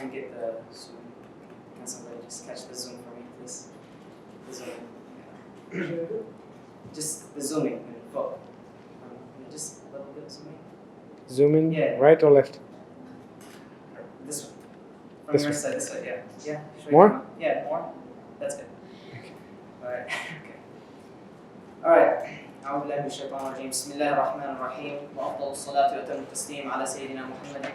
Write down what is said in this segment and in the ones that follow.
can get the Zoom. Can somebody just catch the Zoom for me, please? The Zoom. Yeah. Just the zooming. Just a little bit zooming. Zoom in, Yeah. right or left? This one. From This your one. side, this way, yeah. Yeah. More? Yeah, more. That's good. Okay. Alright. Okay. Alright. أعوذ بالله من الشيطان الرجيم. بسم الله الرحمن الرحيم. وأفضل الصلاة وأتم التسليم على سيدنا محمد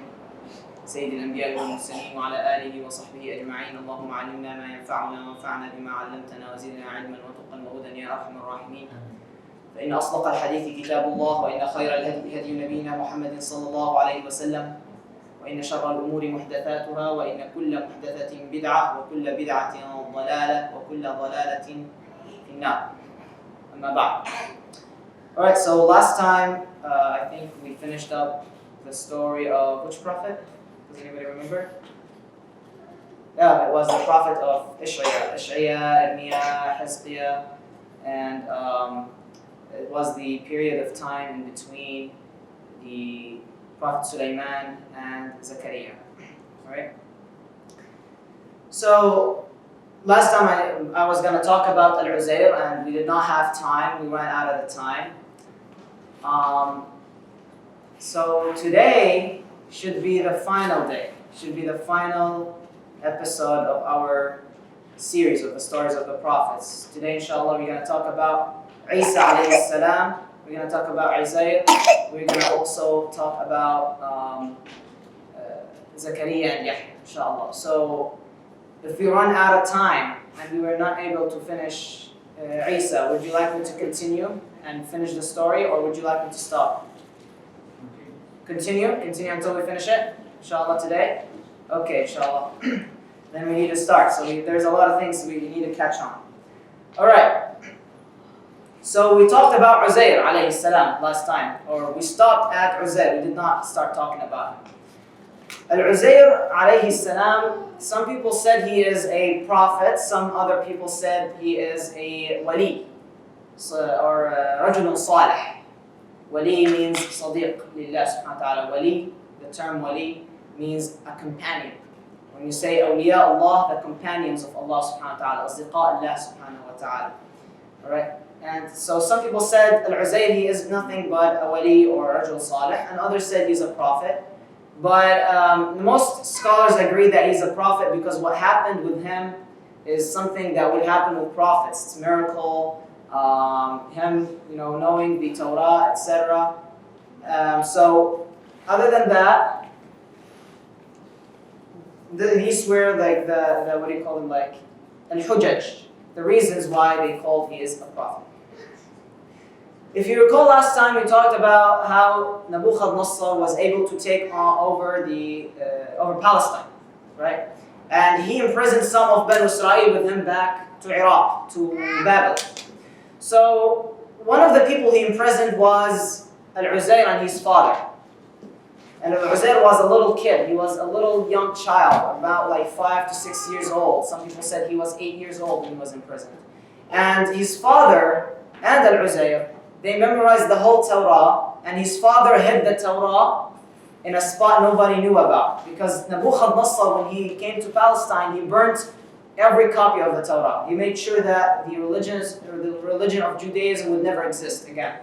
سيد الأنبياء والمرسلين وعلى آله وصحبه أجمعين. اللهم علمنا ما ينفعنا وانفعنا بما علمتنا وزدنا علما وتقا وهدى يا أرحم الراحمين. فإن أصدق الحديث كتاب الله وإن خير الهدي هدي نبينا محمد صلى الله عليه وسلم وإن شر الأمور محدثاتها وإن كل محدثة بدعة وكل بدعة ضلالة وكل ضلالة في النار. أما بعد. Alright, so last time I think we finished up the story of which prophet? Does anybody remember? Yeah, it was the prophet of Ish'aya, Irmiyah, Hizqiyah, and it was the period of time in between the Prophet Sulaiman and Zakaria. Right? So last time I was going to talk about Al-Uzair and we did not have time. We ran out of the time. So today should be the final day. Should be the final episode of our series of the stories of the prophets. Today, inshallah, we're going to talk about Isa alayhi salam. We're going to talk about Uzair. We're going to also talk about Zakaria and Yahya, inshallah. So if we run out of time and we were not able to finish Isa, would you like me to continue and finish the story, or would you like me to stop? Continue until we finish it, inshallah, today? Okay, inshallah. Then we need to start. So there's a lot of things we need to catch on. Alright. So we talked about Uzair alayhi salam last time, or we stopped at Uzair. We did not start talking about him. Al-Uzair alayhi salam, some people said he is a prophet, some other people said he is a wali, or rajulun salih. Wali means sadiq lillah subhanahu wa ta'ala. Wali, the term wali, means a companion. When you say awliya Allah, the companions of Allah subhanahu wa ta'ala, asdiqa Allah subhanahu wa ta'ala. Alright? And so some people said Al-Uzair, he is nothing but a wali or a rajul salih, and others said he's a prophet. But most scholars agree that he's a prophet because what happened with him is something that would happen with prophets. It's a miracle, him, knowing the Torah, etc. So other than that, these were like the what do you call them, like al-hujaj, the reasons why they called he is a prophet. If you recall last time we talked about how Nebuchadnezzar was able to take over Palestine, right? And he imprisoned some of Banu Israel with him back to Iraq, to Babylon. So one of the people he imprisoned was Al-Uzair and his father. And Al-Uzair was a little kid. He was a little young child, about like 5 to 6 years old. Some people said he was 8 years old when he was imprisoned. And his father and Al-Uzair, they memorized the whole Torah, and his father hid the Torah in a spot nobody knew about. Because Nebuchadnezzar, when he came to Palestine, he burnt every copy of the Torah. He made sure that the religion of Judaism would never exist again.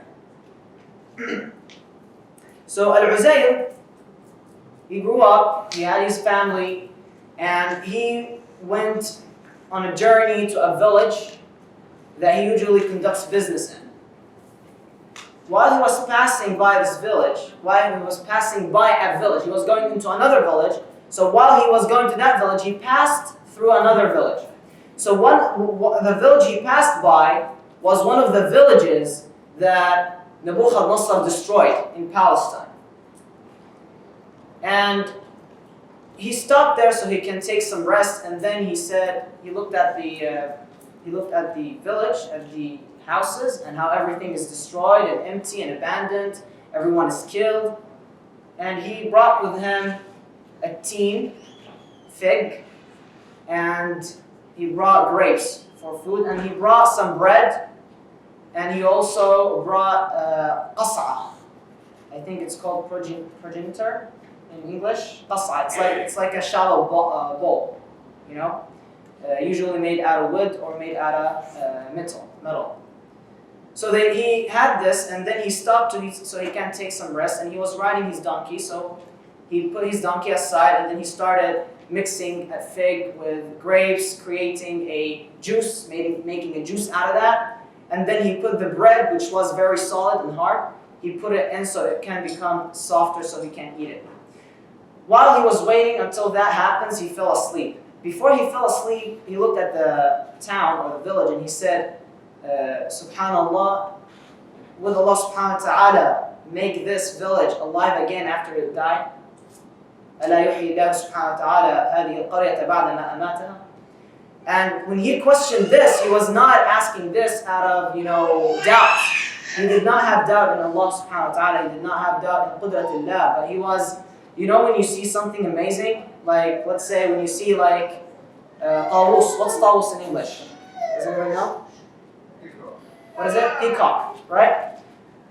So Al-Uzair, he grew up, he had his family, and he went on a journey to a village that he usually conducts business in. While he was passing by this village, he was going into another village. So while he was going to that village, he passed through another village. So the village he passed by was one of the villages that Nebuchadnezzar destroyed in Palestine. And he stopped there so he can take some rest, and then he looked at the village, at the houses, and how everything is destroyed and empty and abandoned. Everyone is killed. And he brought with him a tin, fig, and he brought grapes for food, and he brought some bread, and he also brought qas'a. I think it's called progenitor in English? Qas'a. It's like a shallow bowl, you know, usually made out of wood or made out of metal. So he had this, and then he stopped so he can take some rest, and he was riding his donkey. So he put his donkey aside, and then he started mixing a fig with grapes, creating a juice, making a juice out of that. And then he put the bread, which was very solid and hard, he put it in so it can become softer so he can eat it. While he was waiting until that happens, he fell asleep. Before he fell asleep, he looked at the town or the village and he said, Subhanallah, would Allah subhanahu wa ta'ala make this village alive again after it died? ألا يحيي الله سبحانه وتعالى هذه القرية بعد ما أماتها? And when he questioned this, he was not asking this out of, doubt. He did not have doubt in Allah subhanahu wa ta'ala. He did not have doubt in Qudratullah. But he was, when you see something amazing, like, let's say when you see like Tawus. What's Tawus in English? Does anybody know? What is it? Peacock, right?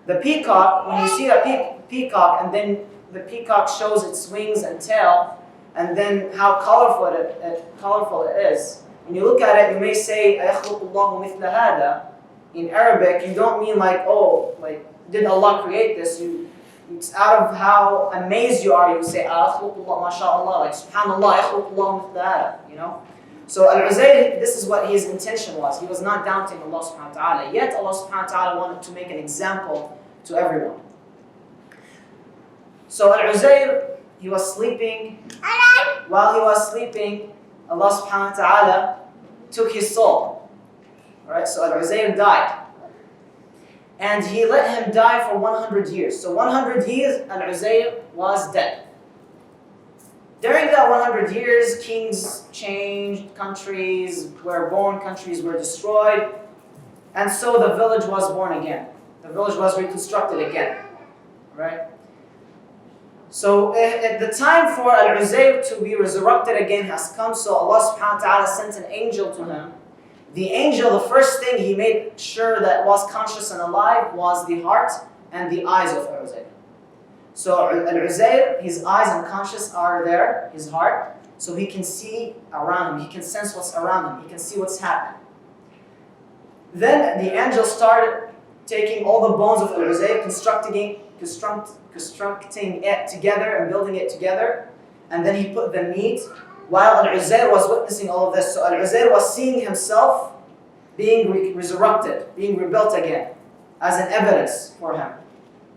The peacock, when you see a peacock and then the peacock shows its wings and tail, and then how colorful it is. When you look at it, you may say, أَيَخْلُقُ اللَّهُ مِثْلَ هَذَا. In Arabic, you don't mean like, did Allah create this? It's out of how amazed you are. You say, أَخْلُقُ اللَّهُ مَشَاءَ like, SubhanAllah, أَخْلُقُ اللَّهُ مِثْلَ هَذَا, So Al-Uzayr, this is what his intention was. He was not doubting Allah subhanahu wa ta'ala. Yet Allah subhanahu wa ta'ala wanted to make an example to everyone. So Al-Uzayr, he was sleeping. While he was sleeping, Allah subhanahu wa ta'ala took his soul. Alright, so Al-Uzayr died. And he let him die for 100 years. So 100 years, Al-Uzayr was dead. During that 100 years, kings changed, countries were born, countries were destroyed. And so the village was born again. The village was reconstructed again. Right? So at the time for Al-Uzayr to be resurrected again has come, so Allah subhanahu wa ta'ala sent an angel to him. The angel, the first thing he made sure that was conscious and alive was the heart and the eyes of Al-Uzayr. So Al-Uzayr, his eyes and conscious are there, his heart, so he can see around him, he can sense what's around him, he can see what's happening. Then the angel started taking all the bones of Al-Uzayr, constructing it together and building it together, and then he put the meat while Al-Uzayr was witnessing all of this. So Al-Uzayr was seeing himself being resurrected, being rebuilt again, as an evidence for him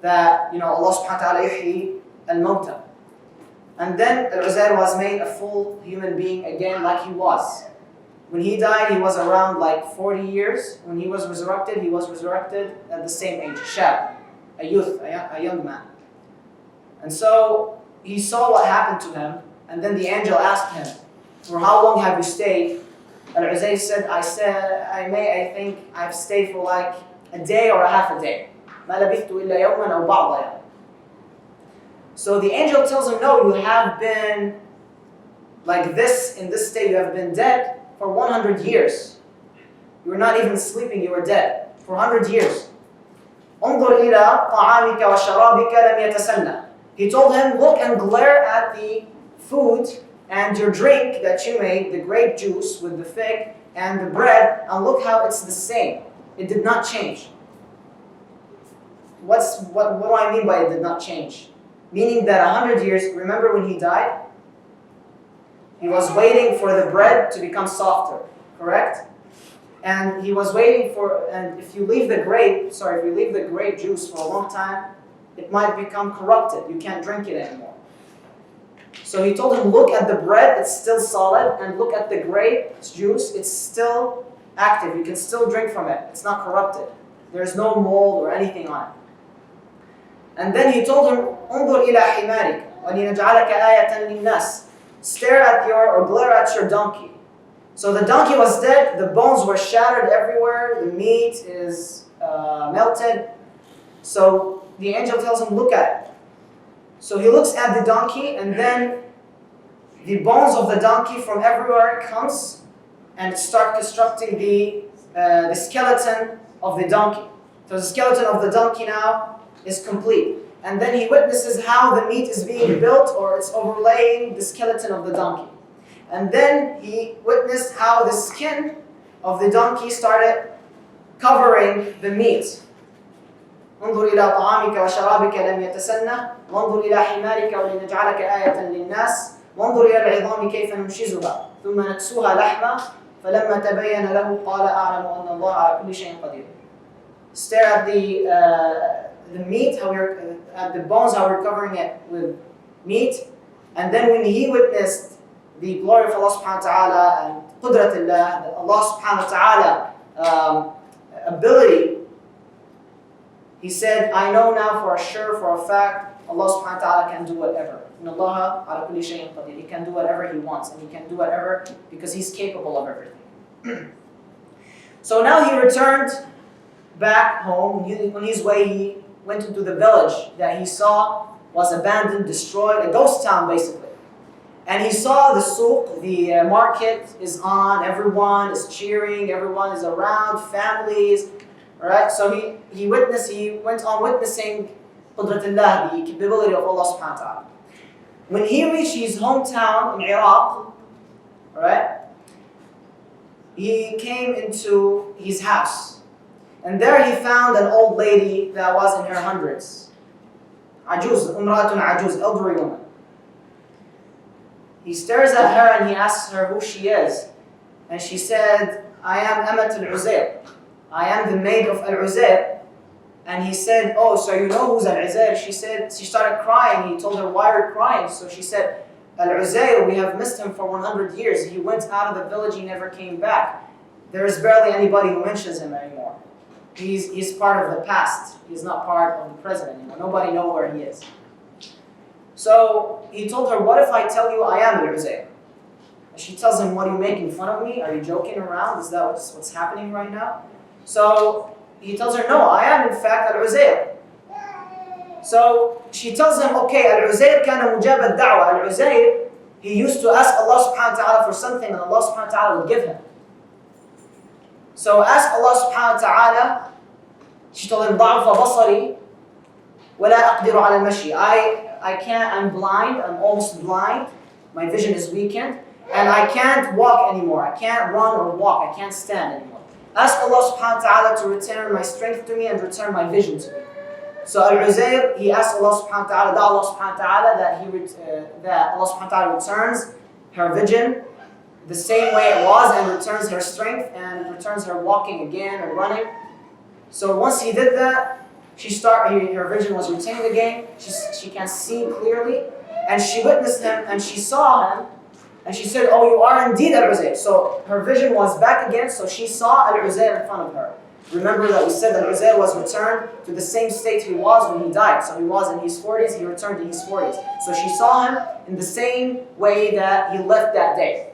that Allah subhanahu wa ta'ala yuhyi al-mawta. And then Al-Uzayr was made a full human being again like he was. When he died, he was around like 40 years. When he was resurrected at the same age, shab, a youth, a young man. And so he saw what happened to him, and then the angel asked him, for how long have you stayed? Al-Uzayr said, I think I've stayed for like a day or a half a day. مَا لَبِثْتُ إِلَّا يَوْمًا أَوْ بَعْضَ يَوْمٍ. So the angel tells him, no, you have been like this, in this state, you have been dead for 100 years. You were not even sleeping, you were dead for 100 years. انظر إلى طعامك وشرابك لم يتسنى. He told him, look and glare at the food and your drink that you made, the grape juice with the fig and the bread, and look how it's the same. It did not change. What do I mean by it did not change? Meaning that 100 years, remember when he died? He was waiting for the bread to become softer, correct? And he was waiting and if you leave the grape juice for a long time, it might become corrupted. You can't drink it anymore. So he told him, look at the bread, it's still solid, and look at the grape juice, it's still active. You can still drink from it. It's not corrupted. There's no mold or anything on it. And then he told him, انظر إلى حمارك ولنجعلك آية للناس. Stare at or glare at your donkey. So the donkey was dead, the bones were shattered everywhere, the meat is melted. So the angel tells him, look at it. So he looks at the donkey, and then the bones of the donkey from everywhere comes and start constructing the skeleton of the donkey. So the skeleton of the donkey now is complete. and then he witnesses how the meat is being built, or it's overlaying the skeleton of the donkey. And then he witnessed how the skin of the donkey started covering the meat. انظر إلى طعامك وشرابك لم يتسنى وانظر إلى حمارك ولنجعلك آية للناس وانظر إلى العظام كيف ننشزها ثم نكسوها لحما فلما تبين له قال أعلم أن الله على كل شيء قدير. Stare at the meat, how we're at the bones, how we're covering it with meat, and then when he witnessed the glory of Allah subhanahu wa ta'ala and qudratullah, Allah subhanahu wa ta'ala ability, he said, I know now for a fact, Allah subhanahu wa ta'ala can do whatever. Inna Allah ala kulli shay'in qadir. He can do whatever he wants, and he can do whatever because he's capable of everything. So now he returned back home. On his way, he went into the village that he saw was abandoned, destroyed, a ghost town basically. And he saw the souk, the market is on, everyone is cheering, everyone is around, families. Alright, so he went on witnessing qudratullah, the capability of Allah subhanahu wa ta'ala. When he reached his hometown in Iraq, alright, he came into his house. And there he found an old lady that was in her hundreds. Ajuz, umratun ajuz, elderly woman. He stares at her and he asks her who she is. And she said, I am Amat al-Uzair. I am the maid of Al-Uzair. And he said, oh, so you know who's Al-Uzair? She started crying. He told her, why are you crying? So she said, Al-Uzair, we have missed him for 100 years. He went out of the village, he never came back. There is barely anybody who mentions him anymore. He's part of the past. He's not part of the present anymore. Nobody knows where he is. So he told her, what if I tell you I am Al-Uzair? And she tells him, what are you making fun of me? Are you joking around? Is that what's happening right now? So he tells her, no, I am in fact Al-Uzair. So she tells him, okay, Al-Uzair kana mujab al-da'wa. Al-Uzair, he used to ask Allah subhanahu wa ta'ala for something and Allah subhanahu wa ta'ala would give him. So ask Allah subhanahu wa ta'ala. She told him, ضعف بصري ولا أقدر على المشي. I can't, I'm blind, I'm almost blind. My vision is weakened. And I can't walk anymore. I can't run or walk. I can't stand anymore. Ask Allah subhanahu wa ta'ala to return my strength to me and return my vision to me. So Al-Uzair, he asked Allah subhanahu wa ta'ala, Allah subhanahu wa ta'ala that Allah subhanahu wa ta'ala returns her vision the same way it was and returns her strength and returns her walking again and running. So once he did that, her vision was retained again. She can see clearly, and she witnessed him and she saw him, and she said, "Oh, you are indeed Al-Uzair." So her vision was back again. So she saw Al-Uzair in front of her. Remember that we said that Al-Uzair was returned to the same state he was when he died. So he was in his 40s. He returned to his 40s. So she saw him in the same way that he left that day,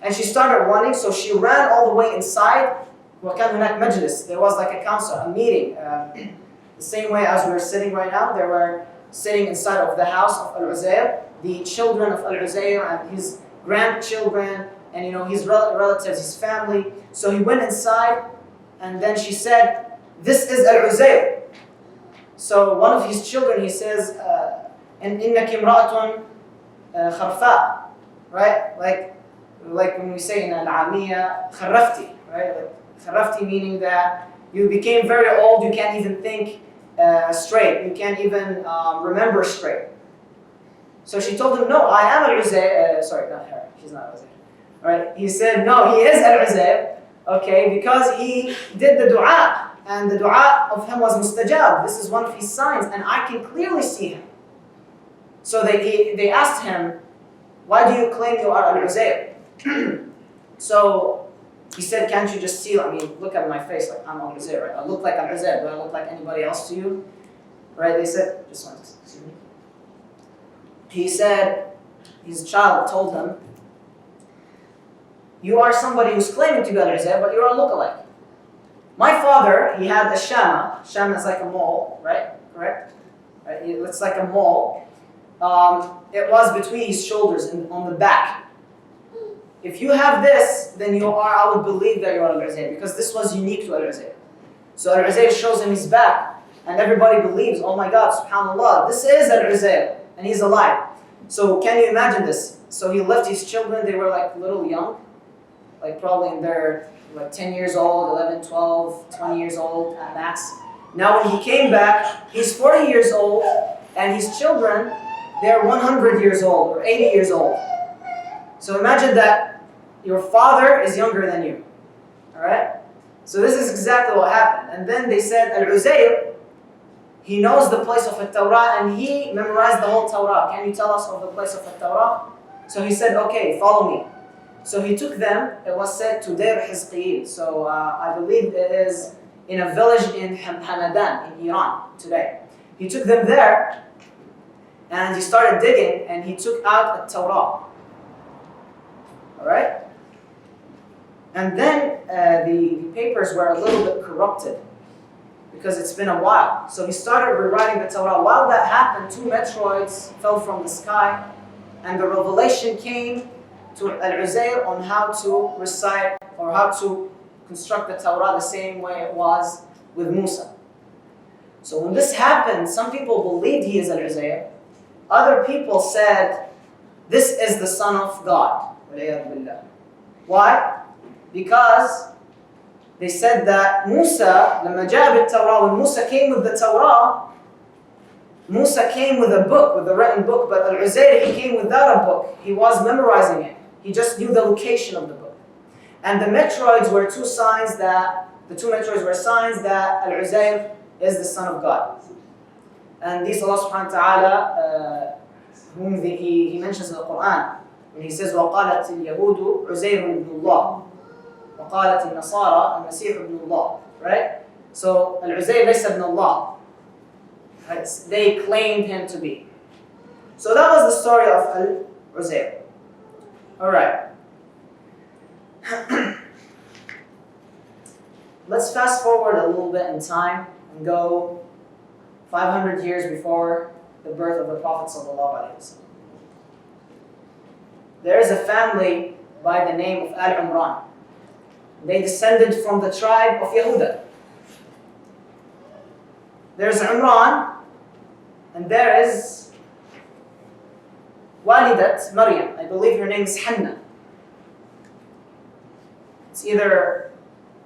and she started running. So she ran all the way inside. وكان هناك مجلس. There was like a council, a meeting. The same way as we're sitting right now, they were sitting inside of the house of Al-Uzair, the children of Al-Uzair and his grandchildren, and his relatives, his family. So he went inside, and then she said, "This is Al-Uzair." So one of his children, he says, "إنك امرأة خرفاء," right? Like when we say in Al-Amiyya, خرفتي, right? Like خرفتي meaning that you became very old, you can't even think straight, you can't even remember straight. So she told him, no, I am Al-Uzair. Sorry, not her, she's not Al-Uzair. Right? He said, no, he is Al-Uzair, okay, because he did the dua, and the dua of him was mustajab. This is one of his signs, and I can clearly see him. So they asked him, why do you claim you are Al-Uzair? So he said, can't you just see, look at my face, like I'm Al-Uzair, right? I look like Al-Uzair, do I look like anybody else to you? Right, they said, just one second, excuse me. He said, his child told him, you are somebody who's claiming to be Al-Uzair, but you're a lookalike. My father, he had a shama. Shama is like a mole, right? Correct? Right? It's like a mole. It was between his shoulders and on the back. If you have this, then I would believe that you're Al-Uzair, because this was unique to Al-Uzair. So Al-Uzair shows him his back, And everybody believes, oh my God, subhanAllah, this is Al-Uzair, and he's alive. So can you imagine this? So he left his children, they were like little young, like probably in their like 10 years old, 11, 12, 20 years old at max. Now when he came back, he's 40 years old, and his children, they're 100 years old or 80 years old. So imagine that your father is younger than you. Alright? So this is exactly what happened. And then they said, Al-Uzair, he knows the place of the Torah and he memorized the whole Torah. Can you tell us of the place of the Torah? So he said, okay, follow me. So he took them, it was said, to Deir Hizqiyil. So I believe it is in a village in Hamadan, in Iran, today. He took them there and he started digging and he took out a Torah. Alright? And then the papers were a little bit corrupted because it's been a while. So he started rewriting the Torah. While that happened, 2 meteoroids fell from the sky and the revelation came to Al-Uzair on how to recite or how to construct the Torah the same way it was with Musa. So when this happened, some people believed he is Al-Uzair. Other people said, this is the son of God. Why? Because they said that Musa, لما جاء بالتوراة, when Musa came with the Torah, Musa came with a book, with a written book, but Al-Uzair, he came without a book. He was memorizing it. He just knew the location of the book. And the meteoroids were 2 signs that, the 2 meteoroids were signs that Al-Uzair is the son of God. And these Allah subhanahu wa ta'ala, whom he mentions in the Quran, when he says, وَقَالَتِ الْيَهُودُ عُزَيْرٌ ibn Allah. وَقَالَتِ النَّصَارَى الْمَسِيحُ ibn Allah. Right? So, Al-Uzair laysa ibn Allah. Right? They claimed him to be. So that was the story of Al-Uzair. Alright. Let's fast forward a little bit in time and go 500 years before the birth of the Prophet ﷺ. There is a family by the name of Al-Imran. They descended from the tribe of Yehuda. There's Imran, and there is Walidat Maryam. I believe her name is Hannah. It's either,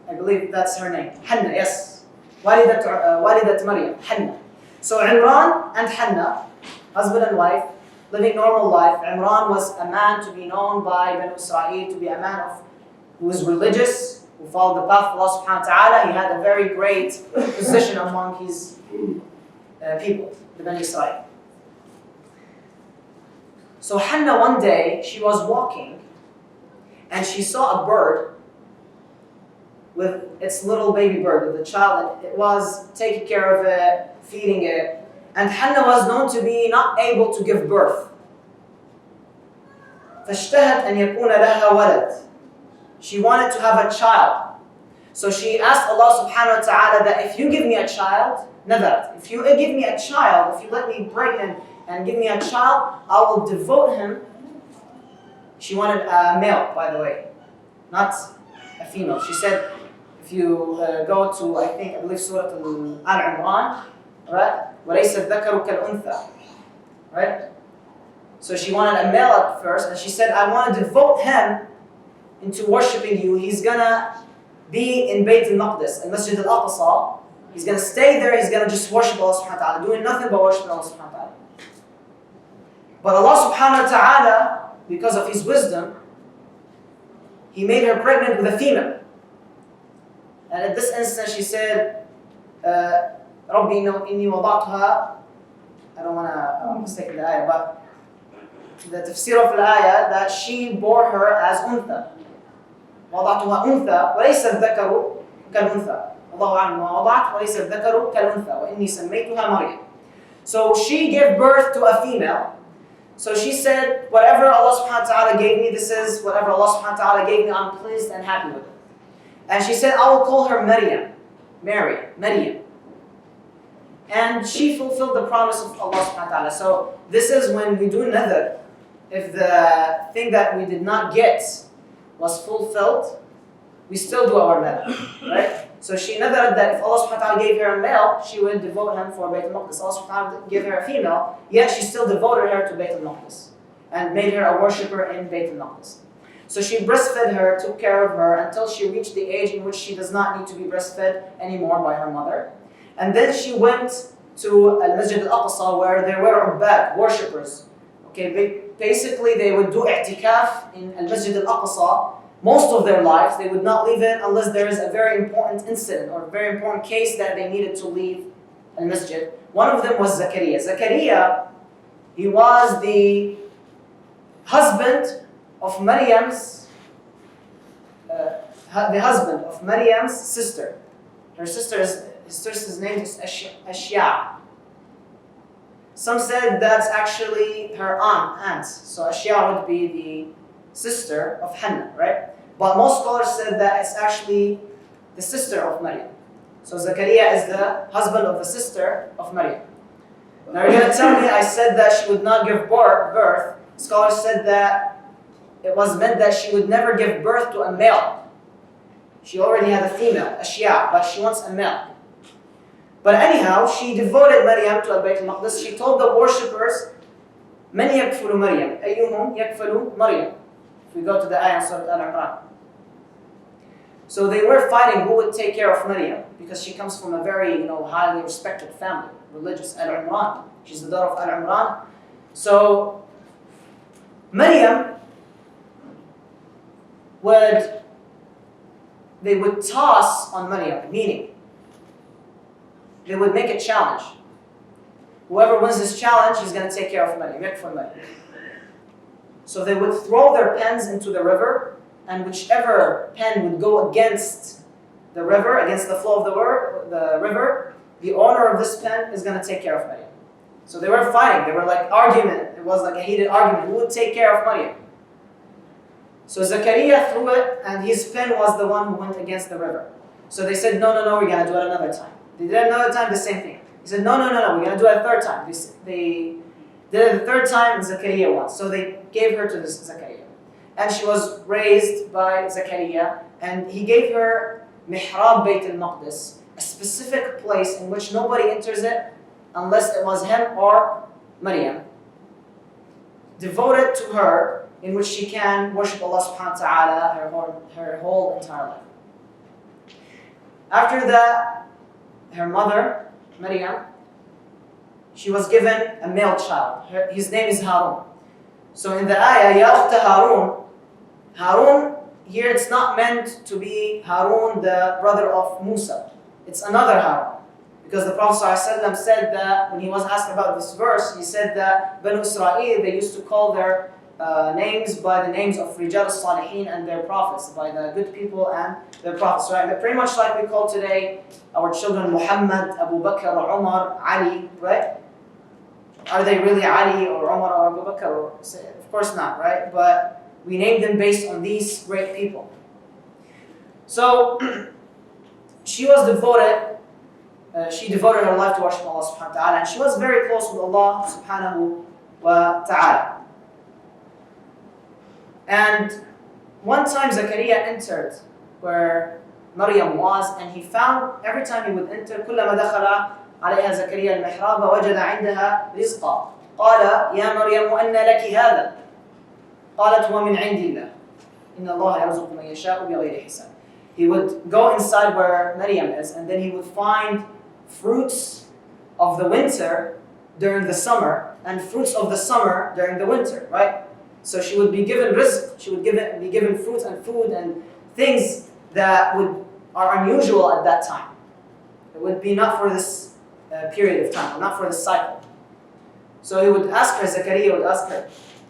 I believe that's her name. Hannah, yes. Walidat Maryam, Hannah. So Imran and Hannah, husband and wife, living normal life. Imran was a man to be known by Banu Israel, to be a man who was religious, who followed the path of Allah subhanahu wa ta'ala. He had a very great position among his people, the Banu Israel. So Hannah one day, she was walking and she saw a bird with its little baby bird, with the child. It was taking care of it, feeding it. And Hannah was known to be not able to give birth. فاشتهت أن يكون لها ولد. She wanted to have a child. So she asked Allah subhanahu wa ta'ala that if you give me a child, نذرت, if you give me a child, if you let me pregnant and give me a child, I will devote him. She wanted a male, by the way, not a female. She said, if you go to, I believe Surah Al-Imran, right? وَلَيْسَ الذَّكَرُ كَالْأُنْثَى. Right? So she wanted a male at first, and she said, I want to devote him into worshipping you. He's going to be in Bayt al-Maqdis, in Masjid al-Aqsa. He's going to stay there, he's going to just worship Allah subhanahu wa ta'ala, doing nothing but worshiping Allah subhanahu wa ta'ala. But Allah subhanahu wa ta'ala, because of His wisdom, He made her pregnant with a female. And at this instant she said, رَبِّي إِنِّي وَضَعْتُهَا. I don't want to mistake the ayah, but the tafsir of the ayah, that she bore her as untha. وَضَعْتُهَا أُنثَى وَلَيْسَ الذَّكَرُ كَالْأُنثَى. الله أعلم وَوَضَعْتُ وَلَيْسَ الذَّكَرُ كَالْأُنثَى وَإِنِّي سَمَّيْتُهَا مَرْيَمَ. So she gave birth to a female. So she said, whatever Allah subhanahu wa ta'ala gave me, this is whatever Allah subhanahu wa ta'ala gave me, I'm pleased and happy with it. And she said, I will call her Maryam. Maryam. And she fulfilled the promise of Allah subhanahu wa ta'ala. So this is when we do nadhr. If the thing that we did not get was fulfilled, we still do our nadhr, right? So she nevered that if Allah subhanahu wa ta'ala gave her a male, she would devote him for Bayt al-Maqdis. Allah subhanahu wa ta'ala gave her a female, yet she still devoted her to Bayt al-Maqdis and made her a worshipper in Bayt al-Maqdis. So she breastfed her, took care of her until she reached the age in which she does not need to be breastfed anymore by her mother. And then she went to Al-Masjid al-Aqsa where there were ubbad, worshippers. Okay, basically they would do i'tikaf in Al-Masjid al-Aqsa most of their lives. They would not leave it unless there is a very important incident or a very important case that they needed to leave Al-Masjid. One of them was Zakaria. Zakaria, he was the husband of Maryam's sister. Her sister's name is Ashya. Some said that's actually her aunt. So Ashya would be the sister of Hannah, right? But most scholars said that it's actually the sister of Maryam. So Zakaria is the husband of the sister of Maryam. Now you're going to tell me I said that she would not give birth. Scholars said that it was meant that she would never give birth to a male. She already had a female, Ashya, but she wants a male. But anyhow, she devoted Maryam to Al-Bayt al-Maqdis. She told the worshippers, "Man yakfulu Maryam? Ayyuhum yakfulu Maryam?" If we go to the ayah in Surah Al-Imran. So they were fighting who would take care of Maryam because she comes from a very, highly respected family, religious, Al-Imran. She's the daughter of Al-Imran. So Maryam they would toss on Maryam, meaning they would make a challenge. Whoever wins this challenge, he's going to take care of Maryam, yakful Maryam. So they would throw their pens into the river, and whichever pen would go against the river, against the flow of the river, the owner of this pen is going to take care of Maryam. So they were fighting. They were like argument. It was like a heated argument. Who would take care of Maryam? So Zakaria threw it, and his pen was the one who went against the river. So they said, no, we're going to do it another time. They did it another time, the same thing. He said, no, we're going to do it a third time. They did it the third time, and Zakaria won. So they gave her to this Zakaria. And she was raised by Zakaria, and he gave her Mihrab Bayt al-Maqdis, a specific place in which nobody enters it unless it was him or Maryam, devoted to her, in which she can worship Allah subhanahu wa ta'ala her whole entire life. After that, her mother, Maryam, she was given a male child. His name is Harun. So in the ayah, Ya ukhta Harun, Harun, here it's not meant to be Harun, the brother of Musa. It's another Harun. Because the Prophet ﷺ said that, when he was asked about this verse, he said that Banu Israel, they used to call their names by the names of Rijal al-Salihin and their prophets, by the good people and their prophets, right? They're pretty much like we call today our children Muhammad, Abu Bakr, Umar, Ali, right? Are they really Ali or Umar or Abu Bakr? Of course not, right? But we name them based on these great people. So she was devoted. She devoted her life to worship Allah subhanahu wa ta'ala, and she was very close with Allah subhanahu wa ta'ala. And one time Zakaria entered where Maryam was, and he found every time he would enter, كلما دخل عليها زكريا المحراب وجد عندها رزقا قال يا مريم أنى لك هذا قالت هو من عند الله إن الله يرزق من يشاء بغير حساب. He would go inside where Maryam is, and then he would find fruits of the winter during the summer and fruits of the summer during the winter, right? So she would be given rizq, she would be given fruits and food and things that are unusual at that time. It would be not for this period of time, or not for this cycle. So he would ask her, Zakaria would ask her,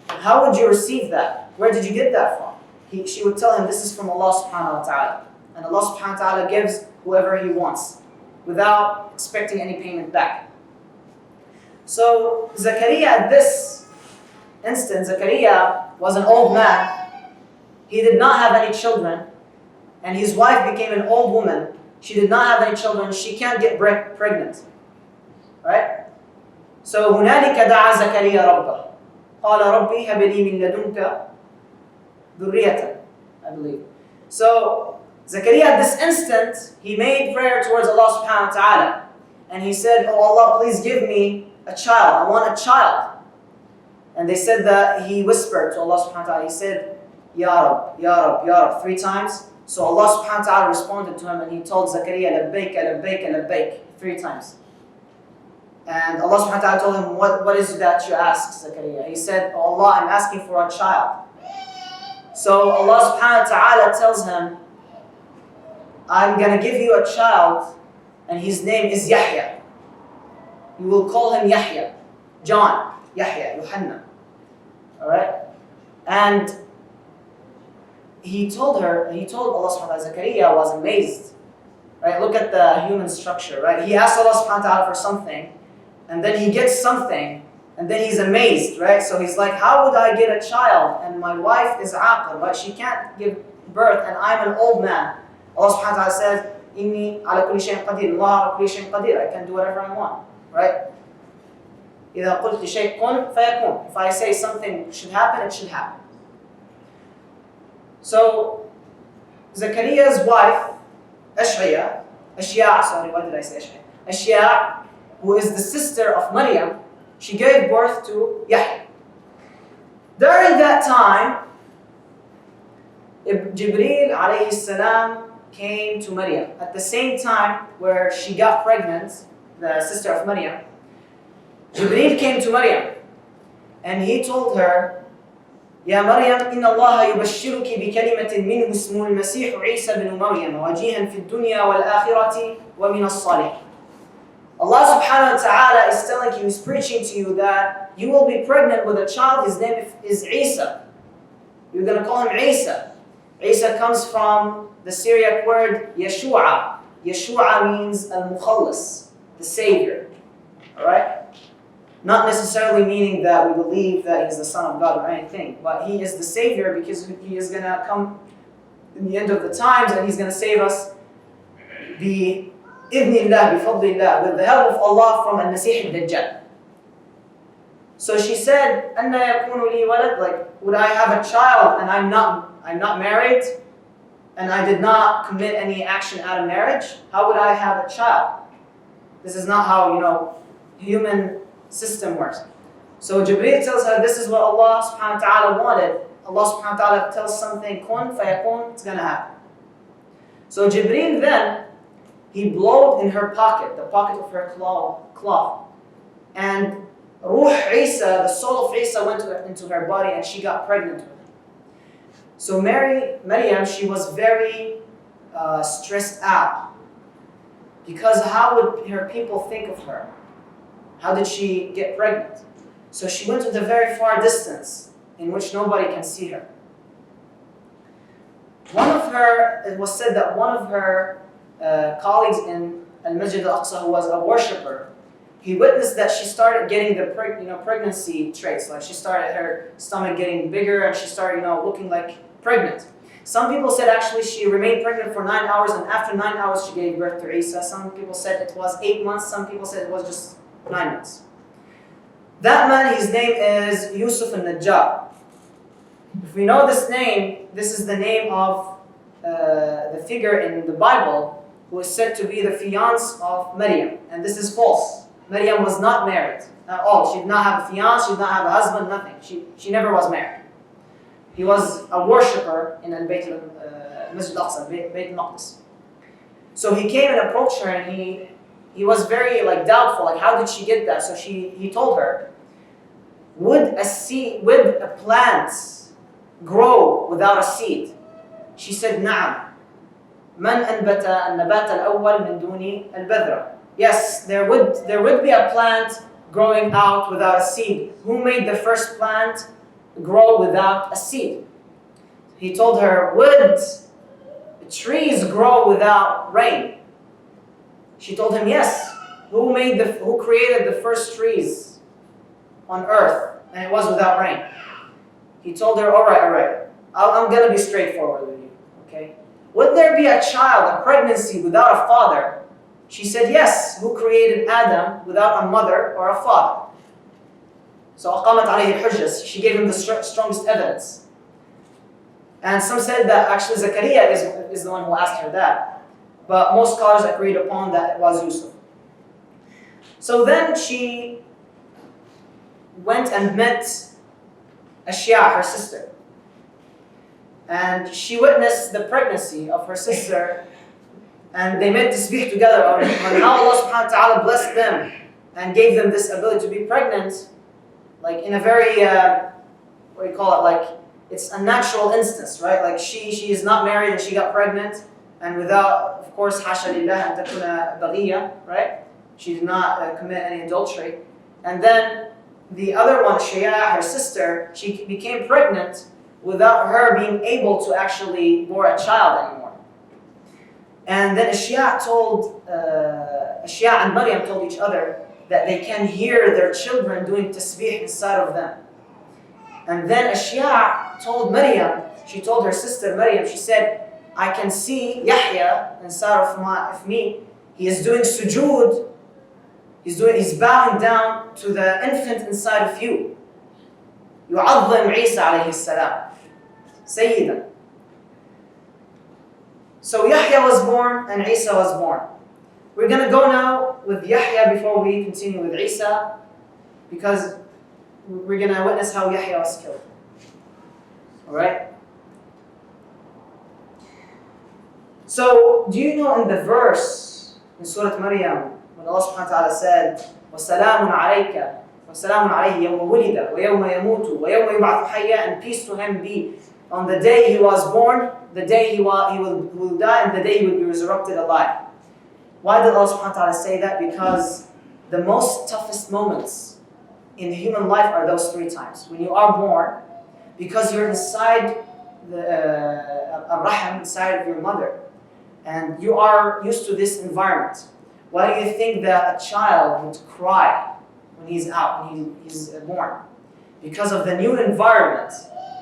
how would you receive that? Where did you get that from? She would tell him, this is from Allah subhanahu wa ta'ala. And Allah subhanahu wa ta'ala gives whoever He wants, without expecting any payment back. So Zakaria, at this instant, Zakaria was an old man. He did not have any children, and his wife became an old woman. She did not have any children. She can't get pregnant, right? So هنالك دعا زكريا ربه قال ربي هب لي من لدنك ذرية, I believe. So Zakaria at this instant, he made prayer towards Allah subhanahu wa ta'ala. And he said, oh Allah, please give me a child. I want a child. And they said that he whispered to Allah subhanahu wa ta'ala. He said, Ya Rab, Ya Rab, Ya Rab, 3 times. So Allah subhanahu wa ta'ala responded to him and he told Zakaria, Labbaik, Labbaik, Labbaik, 3 times. And Allah subhanahu wa ta'ala told him, what is it that you ask, Zakaria? He said, oh Allah, I'm asking for a child. So Allah subhanahu wa ta'ala tells him, I'm going to give you a child and his name is Yahya. You will call him Yahya. John, Yahya, Yohanna. Alright? And he told Allah subhanahu wa ta'ala, Zakaria was amazed. Right? Look at the human structure, right? He asked Allah subhanahu wa ta'ala for something, and then he gets something, and then he's amazed, right? So he's like, how would I get a child? And my wife is aqil, right? She can't give birth, and I'm an old man. Allah subhanahu wa ta'ala says, Inni ala kulli shayin qadir, Allah ala kulli shayin qadir. I can do whatever I want, right? إِذَا قُلْتِ شَيْءٍ كُنْ فَيَكُونَ. If I say something should happen, it should happen. So, Zakaria's wife, Ash'ya, sorry, why did I say Ash'ya? Ash'ya, who is the sister of Maryam, she gave birth to Yahya. During that time, Jibreel alayhi salam came to Maryam. At the same time where she got pregnant, the sister of Maryam, Jibreel came to Maryam and he told her, يا مريم إن الله يبشرك بكلمة منه اسمه المسيح عيسى بن مريم وجيها في الدنيا والآخرة ومن الصالحين. Allah subhanahu wa ta'ala is telling you, is preaching to you that you will be pregnant with a child, his name is Isa. You're going to call him Isa. Isa comes from the Syriac word Yeshua. Yeshua means al-Mukhallis, the Savior. Alright? Not necessarily meaning that we believe that he's the Son of God or anything, but he is the Savior because he is going to come in the end of the times and he's going to save us bi-idhnillah, bi-fadlillah, with the help of Allah from al-Masih al-Dajjal. So she said, "Anna yakunu li walad?" Like, would I have a child and I'm not married and I did not commit any action out of marriage? How would I have a child? This is not how, human system works. So Jibreel tells her this is what Allah subhanahu wa ta'ala wanted. Allah subhanahu wa ta'ala tells something, kun fayakun, it's going to happen. So Jibreel then, he blowed in her pocket, the pocket of her cloth. And Ruh Isa, the soul of Isa went into her body and she got pregnant with him. So Maryam, she was very stressed out. Because how would her people think of her? How did she get pregnant? So she went to the very far distance in which nobody can see her. It was said that one of her colleagues in Al-Masjid Al-Aqsa, who was a worshipper, he witnessed that she started getting the pregnancy traits. Like she started her stomach getting bigger and she started looking like pregnant. Some people said actually she remained pregnant for 9 hours and after 9 hours she gave birth to Isa. Some people said it was 8 months. Some people said it was just 9 months. That man, his name is Yusuf al-Najjar. If we know this name, this is the name of the figure in the Bible who is said to be the fiancé of Maryam. And this is false. Maryam was not married at all. She did not have a fiancé, she did not have a husband, nothing. She never was married. He was a worshipper in Al-Masjid Al-Aqsa, Bayt al-Maqdis. So he came and approached her and he was very doubtful, how did she get that? So he told her, would a plant grow without a seed? She said, نعم. من أنبت النبات الأول من دون البذرة. Yes, there would be a plant growing out without a seed. Who made the first plant grow without a seed? He told her, would trees grow without rain? She told him, yes. Who created the first trees on earth and it was without rain? He told her, all right. I'm going to be straightforward with you, okay? Would there be a child, a pregnancy without a father? She said, yes. Who created Adam without a mother or a father? So أقامت عليه الحجة. She gave him the strongest evidence. And some said that actually Zakaria is the one who asked her that. But most scholars agreed upon that it was Yusuf. So then she went and met Ashia, her sister. And she witnessed the pregnancy of her sister, and they met to speak together on how Allah subhanahu wa ta'ala blessed them and gave them this ability to be pregnant, like in a very, what do you call it, like it's a natural instance, right? Like she is not married and she got pregnant, and without, of course, hasha lillah an takuna baghiya, right? She did not commit any adultery. And then the other one, Shia, her sister, she became pregnant without her being able to actually bore a child anymore. And then Ashia and Maryam told each other that they can hear their children doing tasbih inside of them. And then Ashia told Maryam, she told her sister Maryam, she said, I can see Yahya inside of me. He is doing sujood. He's bowing down to the infant inside of you. يعظم عيسى عليه السلام سيدا. So Yahya was born and Isa was born. We're going to go now with Yahya before we continue with Isa, because we're going to witness how Yahya was killed. Alright? So, do you know in the verse in Surah Maryam, when Allah subhanahu wa ta'ala said, وَسَلَامٌ عَلَيْكَ وَسَلَامٌ عَلَيْهِ يَوْمَ وُلِدَ وَيَوْمَ يَمُوتُ وَيَوْمَ يُبْعَثُ حَيًّا, and peace to him be on the day he was born, the day he will die, and the day he will be resurrected alive. Why did Allah subhanahu wa ta'ala say that? Because the most toughest moments in human life are those three times. When you are born, because you're inside the rahim, inside of your mother, and you are used to this environment. Why do you think that a child would cry when he's out, when he's born? Because of the new environment,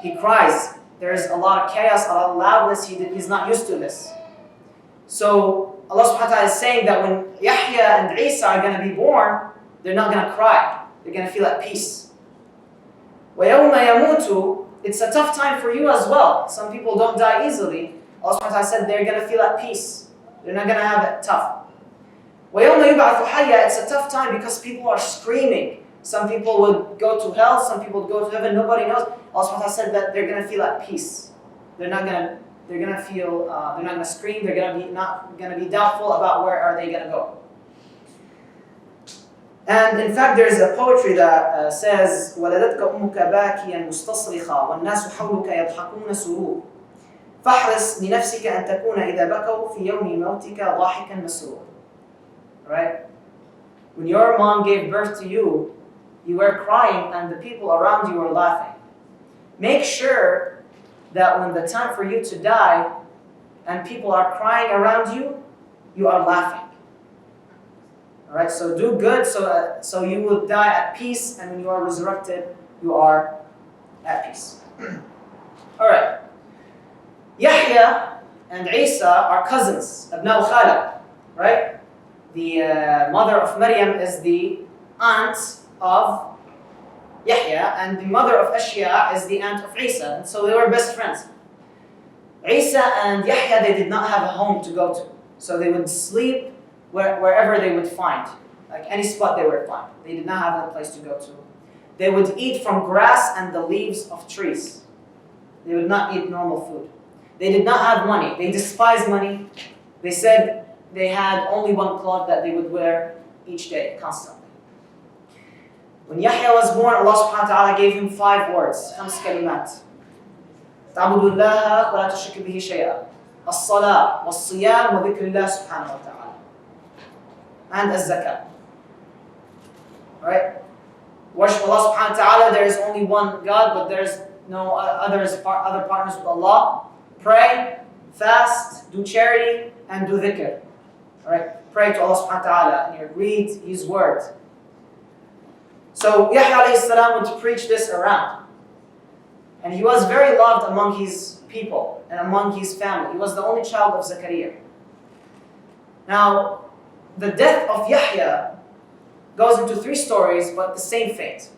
he cries. There's a lot of chaos, a lot of loudness. He's not used to this. So Allah subhanahu wa ta'ala is saying that when Yahya and Isa are going to be born, they're not going to cry. They're going to feel at peace. وَيَوْمَ يَمُوتُ, it's a tough time for you as well. Some people don't die easily. Allah subhanahu wa ta'ala said they're going to feel at peace. They're not going to have it tough. وَيَوْمَ يُبْعَثُ حَيًّا, it's a tough time because people are screaming. Some people would go to hell, some people would go to heaven, nobody knows. Allah subhanahu wa ta'ala said that they're going to feel at peace. They're not going to scream, they're not going to be doubtful about where are they going to go. And in fact, there is a poetry that says, وَلَدَتْكَ أُمُّكَ بَاكِيًا مُسْتَصْرِخًا وَالنَّاسُ حَوْلُكَ يَضْحَكُونَ سُرُورًا فَاحْرِصْ لِنَفْسِكَ أَن تَكُونَ إِذَا بَكَوْا فِي يَوْمِ مَوْتِكَ ضَاحِكًا مَسْرُورًا. Right? When your mom gave birth to you, you were crying and the people around you were laughing. Make sure that when the time for you to die and people are crying around you, you are laughing. Alright, so do good so you will die at peace, and when you are resurrected, you are at peace. Alright. Yahya and Isa are cousins, Abna Khala, right? The mother of Maryam is the aunt of Yahya, and the mother of Ashia is the aunt of Isa, and so they were best friends. Isa and Yahya, they did not have a home to go to, so they would sleep wherever they would find, like any spot they would find. They did not have a place to go to. They would eat from grass and the leaves of trees. They would not eat normal food. They did not have money. They despised money. They said they had only one cloth that they would wear each day, constantly. When Yahya was born, Allah subhanahu wa ta'ala gave him 5 words, 5 kalimat. تعبد الله ولا تشرك به شيئا. الصلاة والصيام وذكر الله سبحانه وتعالى. And az-zakah. Right? Worship Allah subhanahu wa ta'ala, there is only one God, but there is no other partners with Allah. Pray, fast, do charity, and do dhikr. Alright? Pray to Allah subhanahu wa ta'ala and read His word. So Yahya alayhi salam would preach this around. And he was very loved among his people and among his family. He was the only child of Zakaria. Now, the death of Yahya goes into 3 stories, but the same fate.